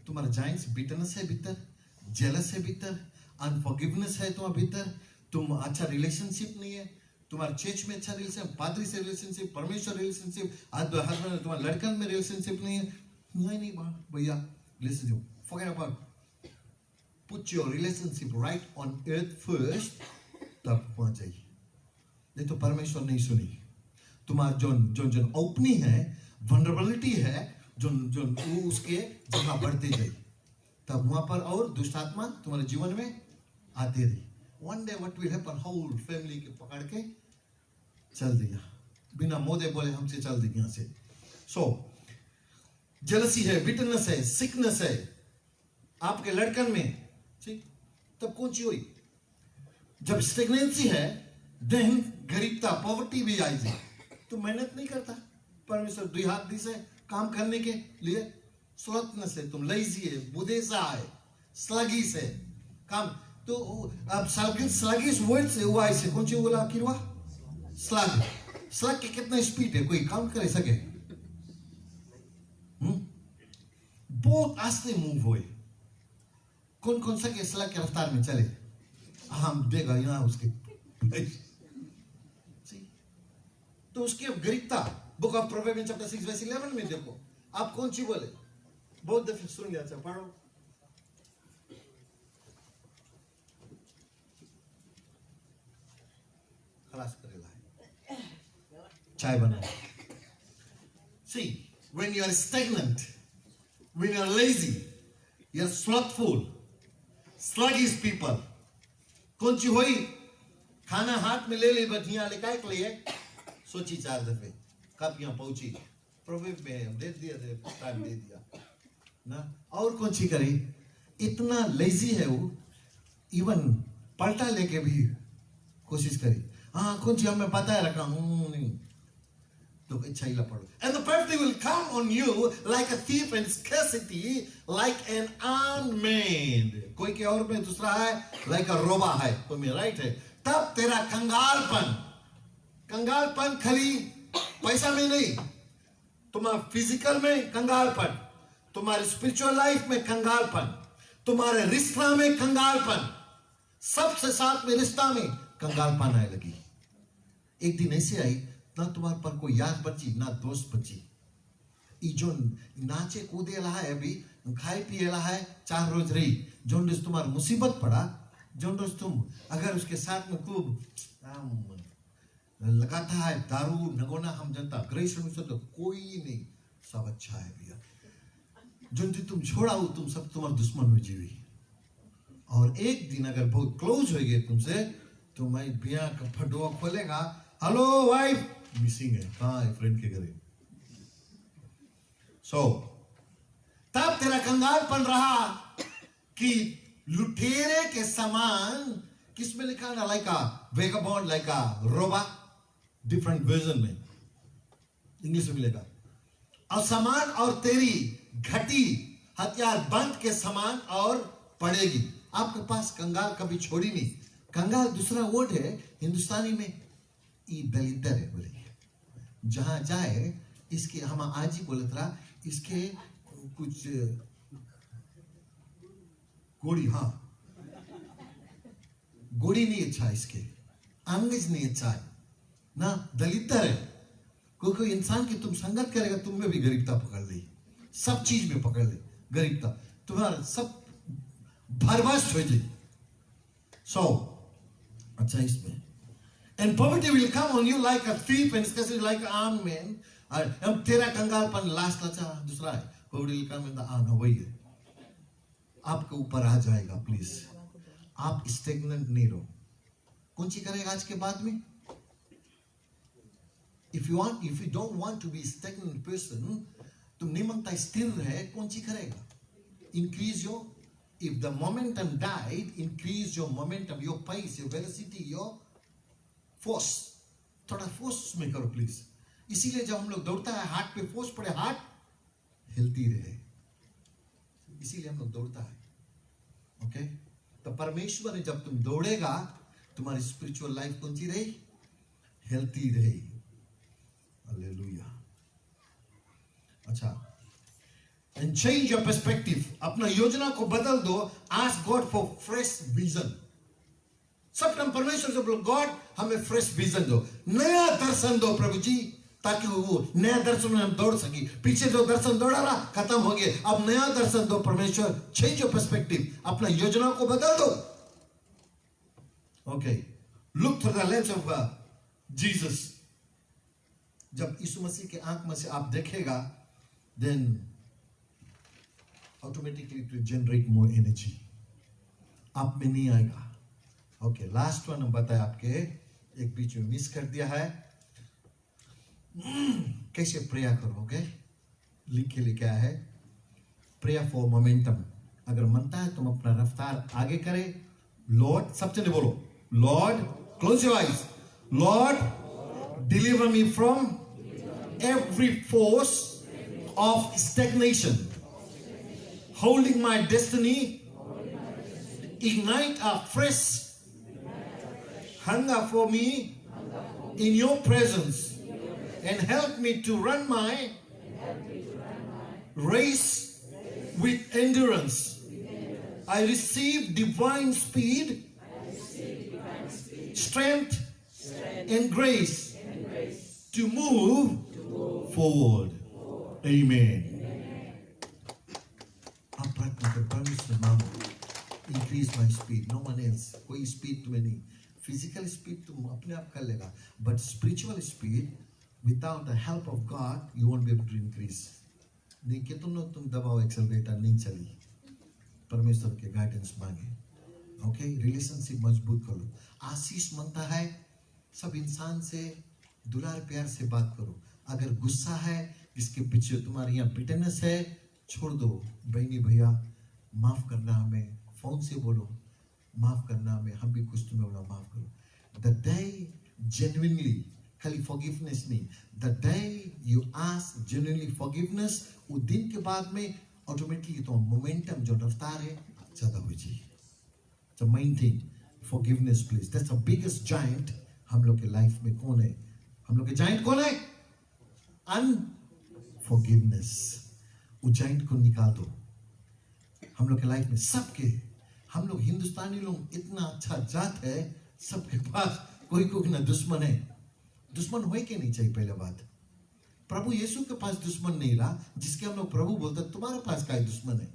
तुम्हारा जाइंट्स बिटरनेस है भीतर, जेलस है भीतर, अनफॉरगिवनेस है तुम्हारे भीतर, तुम अच्छा रिलेशनशिप नहीं है, तुम्हारे चर्च में अच्छा रिलेशन, पादरी से रिलेशनशिप, परमेश्वर रिलेशनशिप, हस्बैंड तुम्हारे लड़कन में रिलेशनशिप नहीं है, नहीं भैया relationship forget about, put your relationship right on earth first, तब वहां जाइए। नहीं तो परमेश्वर नहीं सुनी। तुम्हारा जो जो जो ओपनिंग है, वनरेबिलिटी है, जो जो वो उसके जगह बढ़ते जाए, तब वहां पर और दुष्ट आत्मा तुम्हारे जीवन में आते रही। One day what will happen, whole family के पकड़ के चल दिया, बिना मोदे बोले हमसे चल दी यहां से। सो जेलसी है, बिटरनेस है, सिकनेस है आपके लड़कन में, ठीक, तब कौन सी हुई? जब स्टेगनेंसी है, देन गरीबता, पॉवर्टी भी आएगी। तो मेहनत नहीं करता, परमेश्वर दुई हाथ दी से काम करने के लिए, स्लोथनेस है, तुम लेजी है, बुदेसा है, स्लगिश है काम। तो अब स्लगिश वर्ड से हुआ, इसे कौन सी बोला कि हुआ? स्लग। स्लग के कितना स्पीड है, कोई काउंट कर सके? बहुत आस्ते मूव हुए। कौन कौन सा के स्लग के रफ्तार में चले? हम देगा यहां उसके। तो उसकी गरीबता, book of Proverbs chapter 6 verse 11 में देखो, आप कौन सी बोले? बहुत दफे सुन लिया, पढ़ो। खलास करेगा, चाय बनाओ। See, when you are stagnant, when you are lazy, you are slothful, sluggish people, कौन सी हुई? खाना हाथ में ले बटिया लेकर के लिए सोची 4 दफे, कब यहाँ पहुंची? प्रोवर्ब्स में दे दिया, टाइम दे दिया ना। और कौन सी करी? इतना लेजी है वो, इवन पलटा लेके भी कोशिश करी। हाँ कौन सी हमें पता है, रखा हूं नहीं तो अच्छा ही पढ़ो। And the poverty will come on you like a thief and scarcity like an unmade। कोई के और में दूसरा है like a रोबा है, कोई में राइट है। तब तेरा कंगालपन खाली पैसा में नहीं, तुम्हारे फिजिकल में कंगालपन, तुम्हारे स्पिरिचुअल लाइफ में कंगालपन, तुम्हारे रिश्ता में कंगालपन, सबसे साथ में रिश्ता में कंगालपन आए लगी। एक दिन ऐसे आई, ना तुम्हारे पर कोई याद बची, ना दोस्त बची। जो नाचे कूदे ला है, अभी खाए पिए ला है, 4 रोज रही। जो रोज तुम्हारा मुसीबत पड़ा, जो रोज तुम अगर उसके साथ में खूब लगाता है दारू नगोना, हम जनता ग्रेशन से तो कोई नहीं, सब अच्छा है भैया। जो तुम छोड़ा हो, तुम सब तुम्हारे दुश्मन में जीवी। और एक दिन अगर बहुत क्लोज हो गए तुमसे, तो मैं भैया का फटुआ खोलेगा, हेलो वाइफ, मिसिंग है, कहाँ है? फ्रेंड के घरे। सो तब तेरा कंगालपन रहा कि लुटेरे के समान, किसमें लिखा ना, like a vagabond, like a robber, different version में इंग्लिश में मिलेगा। और समान और तेरी घटी हथियार बंद के समान और पड़ेगी। आपके पास कंगाल कभी छोड़ी नहीं। कंगाल दूसरा वर्ड है हिंदुस्तानी में, ई दलितर है बोले। जहां जाए इसके, हम आज ही बोले था, इसके कुछ गोड़ी, हाँ गोड़ी नहीं अच्छा, इसके अंग्रेज नहीं अच्छा है ना, दलितर है। कोई इंसान की तुम संगत करेगा, तुम में भी गरीबता पकड़ ली, सब चीज में पकड़ ले गरीबता, तुम्हारा सब भरवश हो जाए। सो अच्छा इसमें, and poverty will come on you like a thief and scarcity like an armed man। अब तेरा कंगालपन लास्ट, अच्छा दूसरा है, poverty will come in the arm, वही है, आपके ऊपर आ जाएगा। प्लीज आप स्टेगनेंट नहीं रहो। कौन सी करेगा आज के बाद में? if you don't want to be stagnant person, तुम नहीं मांगता स्थिर रहे, कौन सी करेगा? Increase your, if the momentum died, increase your momentum, your pace, your velocity, your force, थोड़ा फोर्स में करो प्लीज। इसीलिए जब हम लोग दौड़ता है, हार्ट पे फोर्स पड़े, हार्ट हिलती रहे, इसीलिए हम लोग दौड़ता है। ओके, तो परमेश्वर ने जब तुम दौड़ेगा, तुम्हारी स्पिरिचुअल लाइफ कौन सी रही? हेल्थी रहे। हालेलुया। अच्छा, एंड चेंज योर पर्सपेक्टिव, अपना योजना को बदल दो। Ask God for fresh vision. सब टाइम परमेश्वर से बोलो, गॉड हमें फ्रेश विजन दो, नया दर्शन दो प्रभु जी, ताकि वो नया दर्शन में हम दौड़ सके। पीछे जो दर्शन दौड़ा रहा खत्म हो गया, अब नया दर्शन दो परमेश्वर। चेंज योर पर्सपेक्टिव, अपना योजना को बदल दो। Okay, look through the lens of Jesus. जब यीशु मसीह के आंख में से आप देखेगा, then automatically to generate more energy आप में नहीं आएगा। ओके, लास्ट वन हम बताए आपके, एक बीच में मिस कर दिया है। कैसे प्रेयर करोगे, लिख के लेके आया है, प्रेयर फॉर मोमेंटम। अगर मनता है तुम अपना रफ्तार आगे करे। लॉर्ड, सबसे नहीं बोलो, Lord, close your eyes, Lord deliver me from every force of stagnation, holding my destiny. Ignite a fresh hunger for me in your presence, and help me to run my race with endurance. I receive divine speed, strength and grace to move forward. Amen. आप प्रार्थना कर, परमेश्वर मांगो, increase my speed, no one else, कोई speed तुम्हें नहीं। Physical speed तुम अपने आप कर लेगा, but spiritual speed without the help of God you won't be able to increase. नहीं कि तुम दबाओ एक्सेलरेटर, नहीं चली। परमेश्वर के गाइडेंस मांगे। ओके, रिलेशनशिप मजबूत करो। आशीष मांगता है, सब इंसान से दुलार प्यार से बात करो। अगर गुस्सा है, इसके पीछे तुम्हारे यहाँ बिटरनेस है, छोड़ दो। बहनी भैया, माफ करना हमें, फोन से बोलो माफ करना हमें, हम भी कुछ तुम्हें बोला माफ करो। द डे जेन्युइनली, खाली फॉरगिवनेस नहीं, the day you ask genuinely forgiveness, वो दिन के बाद में ऑटोमेटिकली तो मोमेंटम जो रफ्तार है ज्यादा हो जाए। The main thing, forgiveness please, that's the biggest giant हम लोग के लाइफ में। कौन है हम लोग के जायंट? कौन है? अनफॉरगिवनेस। वो जाइंट को निकाल दो हम लोग के लाइफ में। सबके, हम लोग हिंदुस्तानी लोग इतना अच्छा जात है, सबके पास कोई कोई ना दुश्मन है। दुश्मन होए के नहीं चाहिए। पहले बात, प्रभु यीशु के पास दुश्मन नहीं रहा, जिसके हम लोग प्रभु बोलते तुम्हारे पास का दुश्मन है।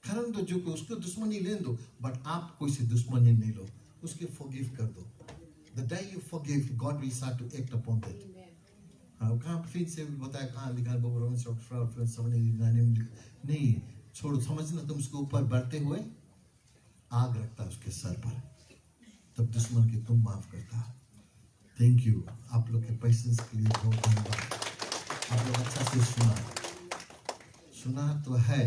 खरन दो जो उसको दुश्मनी लेने दो, बट आप कोई से दुश्मनी नहीं लो, उसके फॉरगिव कर दो। The day you forgive, God will start to act upon that. हाँ, कहाँ फिर से बताया, कहाँ लिखा है नहीं, छोड़ो, समझना तुम उसके ऊपर बढ़ते हुए आग रखता उसके सर पर, तब दुश्मन के तुम माफ करता। थैंक यू आप लोग के पेशेंस के लिए, बहुत धन्यवाद। आप लोग अच्छा से सुना तो है।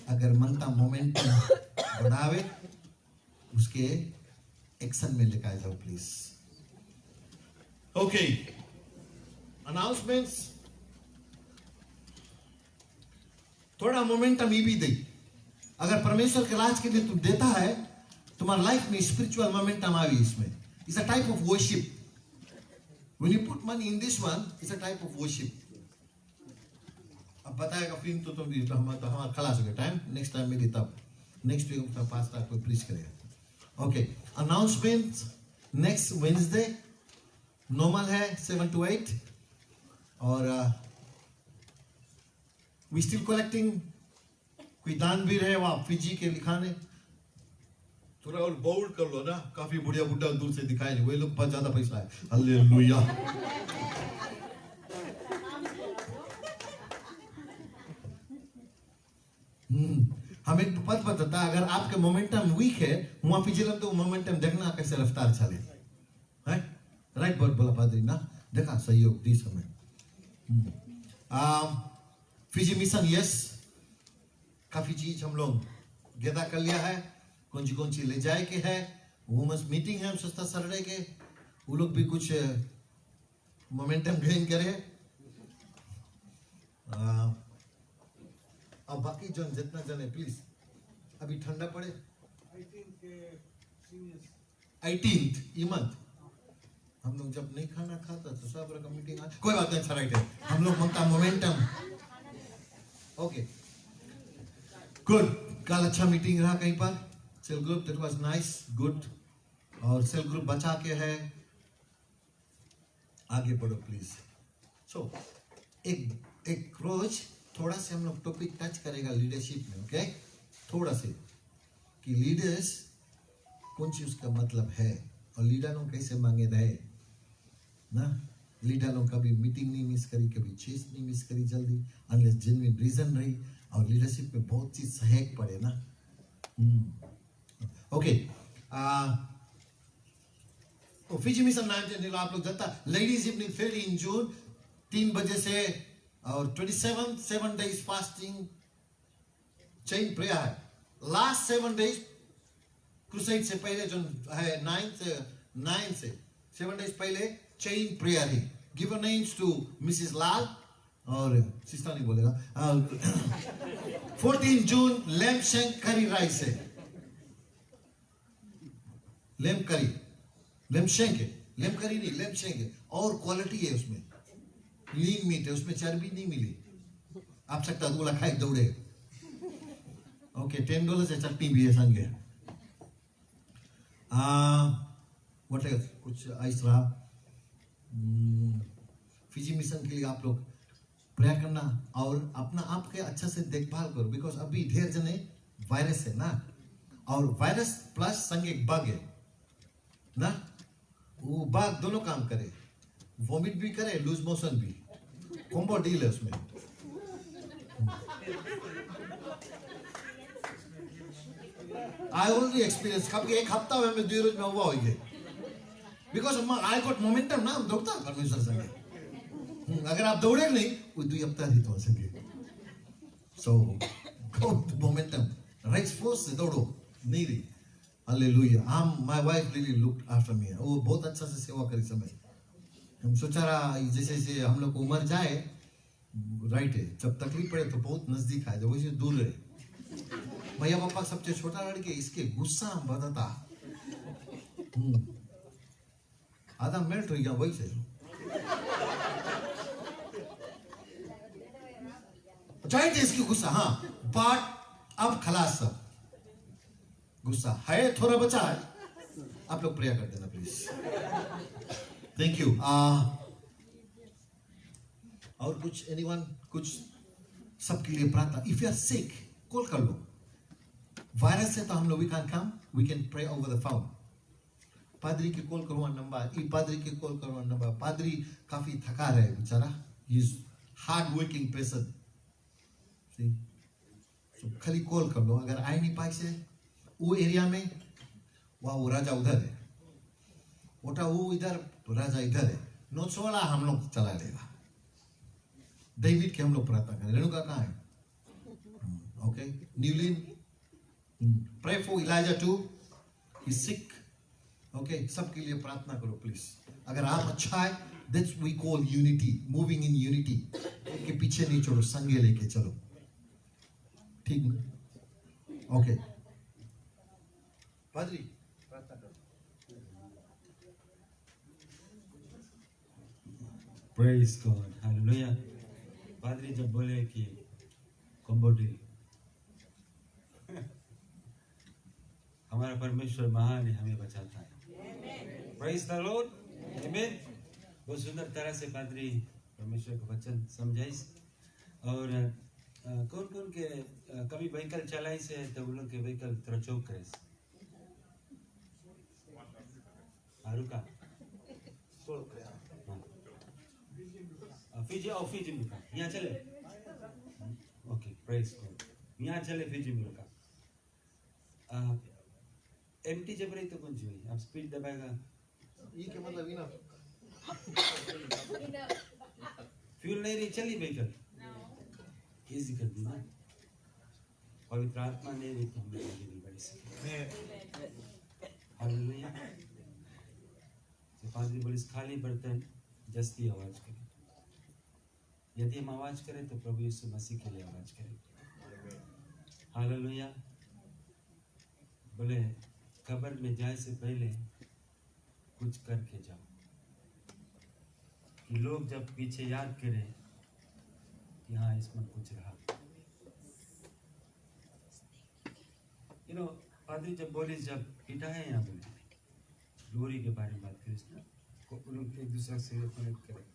अगर मनता मोमेंटम बढ़ावे, उसके एक्शन में लेकर जाओ प्लीज। Okay, announcements. थोड़ा मोमेंटम ये भी दे। अगर परमेश्वर के राज के लिए तुम देता है, तुम्हारा लाइफ में स्पिरिचुअल मोमेंटम आ गई। इसमें it's a type of worship. When you put money in this one, it's a type of worship. अब बताएगा फिर तो तुम भी, तो हमारा खलास हो गया टाइम। नेक्स्ट टाइम मेरी तब नेक्स्ट वीक का पास्ता कोई प्रीच करेगा। Okay, announcement next Wednesday normal है 7 to 8, और वी स्टिल कलेक्टिंग। कोई दानवीर है वहां फिजी के लिखाने, थोड़ा और बोल्ड कर लो ना, काफी बुढ़िया बुढ़ा दूर से दिखाई नहीं, वही लोग बहुत ज्यादा पैसा है। हालेलुया। हमें पता बताता, अगर आपके मोमेंटम वीक है, वहां फिजिलम तो मोमेंटम देखना कैसे रफ्तार चले है। राइट वर्ड बोला पादरी ना, देखा सहयोग दी समय। फिजी मिशन, यस, काफी चीज हम लोग गेदा कर लिया है। कौन सी ले जाए के है। वुमेन्स मीटिंग है सस्ता सैटरडे के, वो लोग भी कुछ मोमेंटम गेन करे। अब बाकी जन जितना जन है प्लीज, अभी ठंडा पड़े 18th ई मंथ हम लोग जब नहीं खाना खाता तो सब रकम मीटिंग कोई बात नहीं, अच्छा राइट है, हम लोग मंगता मोमेंटम। ओके गुड, कल अच्छा मीटिंग रहा कहीं पर, cell group that was nice, good. और सेल ग्रुप बचा के है, आगे बढ़ो प्लीज। सो एक रोज थोड़ा से हम लोग टॉपिक टच करेगा लीडरशिप में, ओके थोड़ा से कि लीडर्स कौन चीज का मतलब है और लीडरों कैसे मांगे रहे ना। लीडरों कभी मीटिंग नहीं मिस करी, कभी चीज नहीं मिस करी जल्दी, अनलेस जेन्युइन रीजन रही। और लीडरशिप में बहुत चीज सहायक पड़े ना। ओके फिजी मिशन 19 आप लोग जनता लेडीज इवनिंग 13 जून 3 बजे से, और 27 7 days फास्टिंग चेन प्रेयर है। लास्ट 7 days क्रूसेड से पहले जो है 9 से 7 days पहले चेन प्रेयर है। Give a names to Mrs Lal और सिस्टर नहीं बोलेगा। 14 June lamb shank curry rice है, लैम्प करी, लैम्प शेंक है, लैम्प करी नहीं लैम्प शेंक है, और क्वालिटी है उसमें, लीन मीट है उसमें, चर्बी नहीं मिली। आप सकता तो खाए दौड़े। ओके $10 है, चटनी भी है संगे। व्हाट एल्स, कुछ आइस रहा। फिजी मिशन के लिए आप लोग प्रेयर करना और अपना आप के अच्छा से देखभाल करो, बिकॉज अभी ढेर जने वायरस है ना, और वायरस प्लस संग एक बग है ना, वो बग दोनों काम करे, वॉमिट भी करे लूज मोशन भी, कॉम्बो डील है उसमें। आई ओनली एक्सपीरियंस कब एक हफ्ता में मैं 2 रोज में हुआ हो गए, बिकॉज आई गॉट मोमेंटम ना, दौड़ता परमेश्वर संगे। अगर आप दौड़े नहीं वो 2 हफ्ता ही तो संगे। सो गो मोमेंटम, राइट फोर्स से दौड़ो नहीं रही। Hallelujah. My wife really looked after me, वो बहुत अच्छा से सेवा करी समय। हम सोचा रहा जैसे जैसे हम लोग उम्र जाए, राइट है, जब तकलीफ पड़े तो बहुत नजदीक आए, जब वैसे दूर रहे। भैया पापा सबसे छोटा लड़के, इसके गुस्सा बदता आधा मेल्ट हो गया वैसे। जाए थे इसकी गुस्सा, हाँ बट अब खलास सब गुस्सा है, थोड़ा बचा है। आप लोग प्रेयर कर देना प्लीज, थैंक यू। और कुछ एनीवन, कुछ सबके लिए प्रार्थना। If you are sick call कर लो, वायरस है तो हम लोग we can come, we can pray over the phone. पादरी की कॉल करो नंबर, ई पादरी की कॉल करो नंबर। पादरी काफी थका रहे बेचारा, he is hard working person, तो खाली कॉल कर लो। अगर आई नहीं पाए से वो एरिया में, वहां वो राजा उधर है, ओटा वो इधर तो राजा इधर है, 916 हम लोग चला लेगा। डेविड के हम लोग प्रार्थना करें। रेणुका कहाँ है? Okay Newlin, pray for Eliza too, he sick. Okay सबके लिए प्रार्थना करो प्लीज। अगर आप अच्छा है, that's we call unity, moving in unity. के पीछे नहीं छोड़ो, संगे लेके चलो, ठीक ना? ओके पादरी प्रार्थना करो। Praise God, hallelujah. पादरी जब बोले कि कम्बोडी, हमारा परमेश्वर महान है, हमें बचाता है। प्रेज द लॉर्ड, आमीन। बहुत सुंदर तरह से पादरी परमेश्वर का वचन समझाइस। और कौन कौन के कभी व्हीकल चलाई से तो उन लोग के व्हीकल थोड़ा चौक करे रुका फिजी और फिजी में रुका, यहाँ चले। ओके प्रेज गॉड, यहाँ चले फिजी में रुका। एमटी जब रही तो कौन सी हुई, आप स्पीड दबाएगा, ये क्या मतलब इना फ्यूल नहीं रही, चली व्हीकल इजी कर दी ना। पवित्र आत्मा ने भी तो हमें लगी बड़ी सी। हालेलुया। तो पादरी बोले खाली बर्तन जस्ती आवाज करें। यदि हम आवाज करें तो प्रभु यीशु मसीह के लिए आवाज करें। हालेलुया। बोले कब्र में जाए से पहले कुछ करके जाओ। कि लोग जब पीछे याद करें कि हाँ इसमें कुछ रहा। पादरी जब बोली, जब पिटा है यहाँ बोले ग्लोरी के बारे में बात करें ना, लोग एक दूसरे से कनेक्ट करें।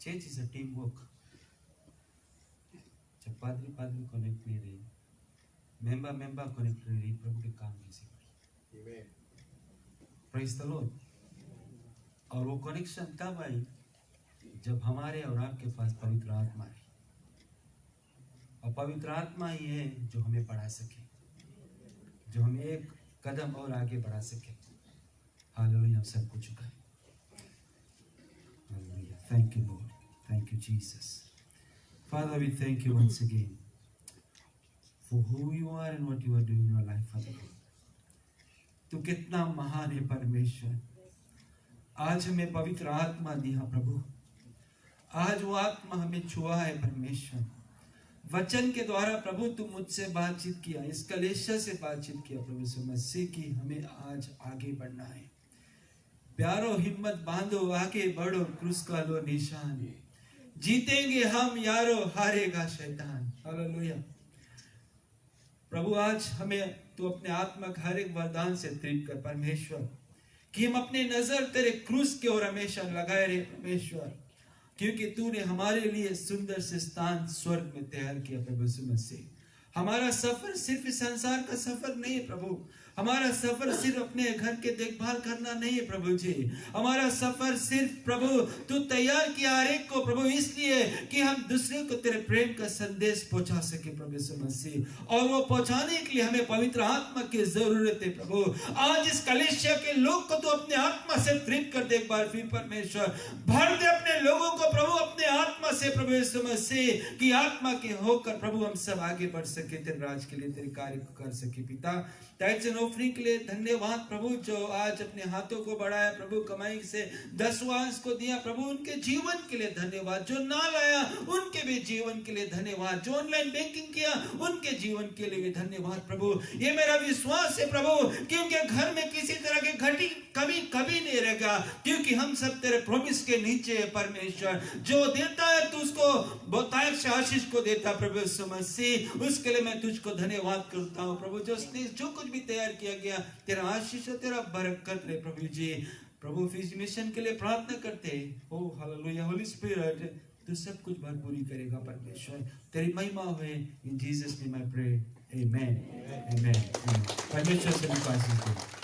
Church is a team work. जब पादरी कनेक्ट नहीं रही, मेंबर कनेक्ट नहीं रही, प्रभु के काम कैसे करें? Praise the Lord. और वो कनेक्शन तब आई जब हमारे और आपके पास पवित्र आत्मा है, और पवित्र आत्मा ही है जो हमें बढ़ा सके, जो हमें एक कदम और आगे बढ़ा सके। हालेलुया, सब कुछ झुकाए। Hallelujah, thank you Lord, thank you Jesus. Father, we thank you once again for who you are and what you are doing in your life, Father. तू कितना महान है परमेश्वर। आज हमें पवित्र आत्मा दिया प्रभु, आज वो आत्मा हमें छुआ है परमेश्वर। वचन के द्वारा प्रभु तू मुझसे बातचीत किया, इस कलेशा से बातचीत किया प्रभु से मसीह की हमें आज आगे बढ़ना है। प्यारो हिम्मत बांधो, आगे बढ़ो, क्रूस का लो निशान, जीतेंगे हम यारो, हारेगा शैतान। हालेलुया। प्रभु आज हमें तू अपने आत्मा का हर एक वरदान से तृप्त कर परमेश्वर, कि हम अपने नजर तेरे क्रूस के ओर हमेशा लगाए रहे परमेश्वर, क्योंकि तूने हमारे लिए सुंदर से स्थान स्वर्ग में तैयार किया प्रभु यीशु मसीह। हमारा सफर सिर्फ इस संसार का सफर नहीं है प्रभु, हमारा सफर सिर्फ अपने घर के देखभाल करना नहीं है प्रभु जी। हमारा सफर सिर्फ प्रभु तू तैयार किया हर एक को प्रभु इसलिए कि हम दूसरे को तेरे प्रेम का संदेश पहुंचा सके प्रभु यीशु मसीह, और वो पहुंचाने के लिए हमें पवित्र आत्मा की जरूरत है प्रभु। आज इस कलीसिया के लोग को तू अपने आत्मा से तृप्त कर दे एक बार फिर परमेश्वर, भर दे अपने लोगों को प्रभु अपने आत्मा से प्रभु यीशु मसीह की आत्मा के होकर प्रभु हम सब आगे बढ़ सके, तेरे राज के लिए तेरे कार्य को कर सके। पिता टाइट्स एंड ऑफरिंग के लिए धन्यवाद प्रभु, जो आज अपने हाथों को बढ़ाया प्रभु, कमाई से 10वां अंश को दिया प्रभु, उनके जीवन के लिए धन्यवाद। जो ना लाया उनके भी जीवन के लिए धन्यवाद, जो ऑनलाइन बैंकिंग किया उनके जीवन के लिए भी धन्यवाद प्रभु। ये मेरा विश्वास है प्रभु कि उनके घर में किसी तरह की घटी कभी नहीं रहेगा, क्योंकि हम सब तेरे प्रॉमिस के नीचे है परमेश्वर। जो देता है तू उसको बहुतायत से आशीष को देता प्रभु यीशु मसीह, उसके लिए मैं तुझको धन्यवाद करता हूँ प्रभु। जो कुछ भी तैयार किया गया तेरा आशीष और तेरा बरकत रहे प्रभु जी। प्रभु फिज मिशन के लिए प्रार्थना करते हैं, ओ हालेलुया, होली स्पिरिट तू सब कुछ भरपूरी करेगा परमेश्वर, तेरी महिमा हुए। In Jesus name I pray, amen amen. परमेश्वर से आशीष दे।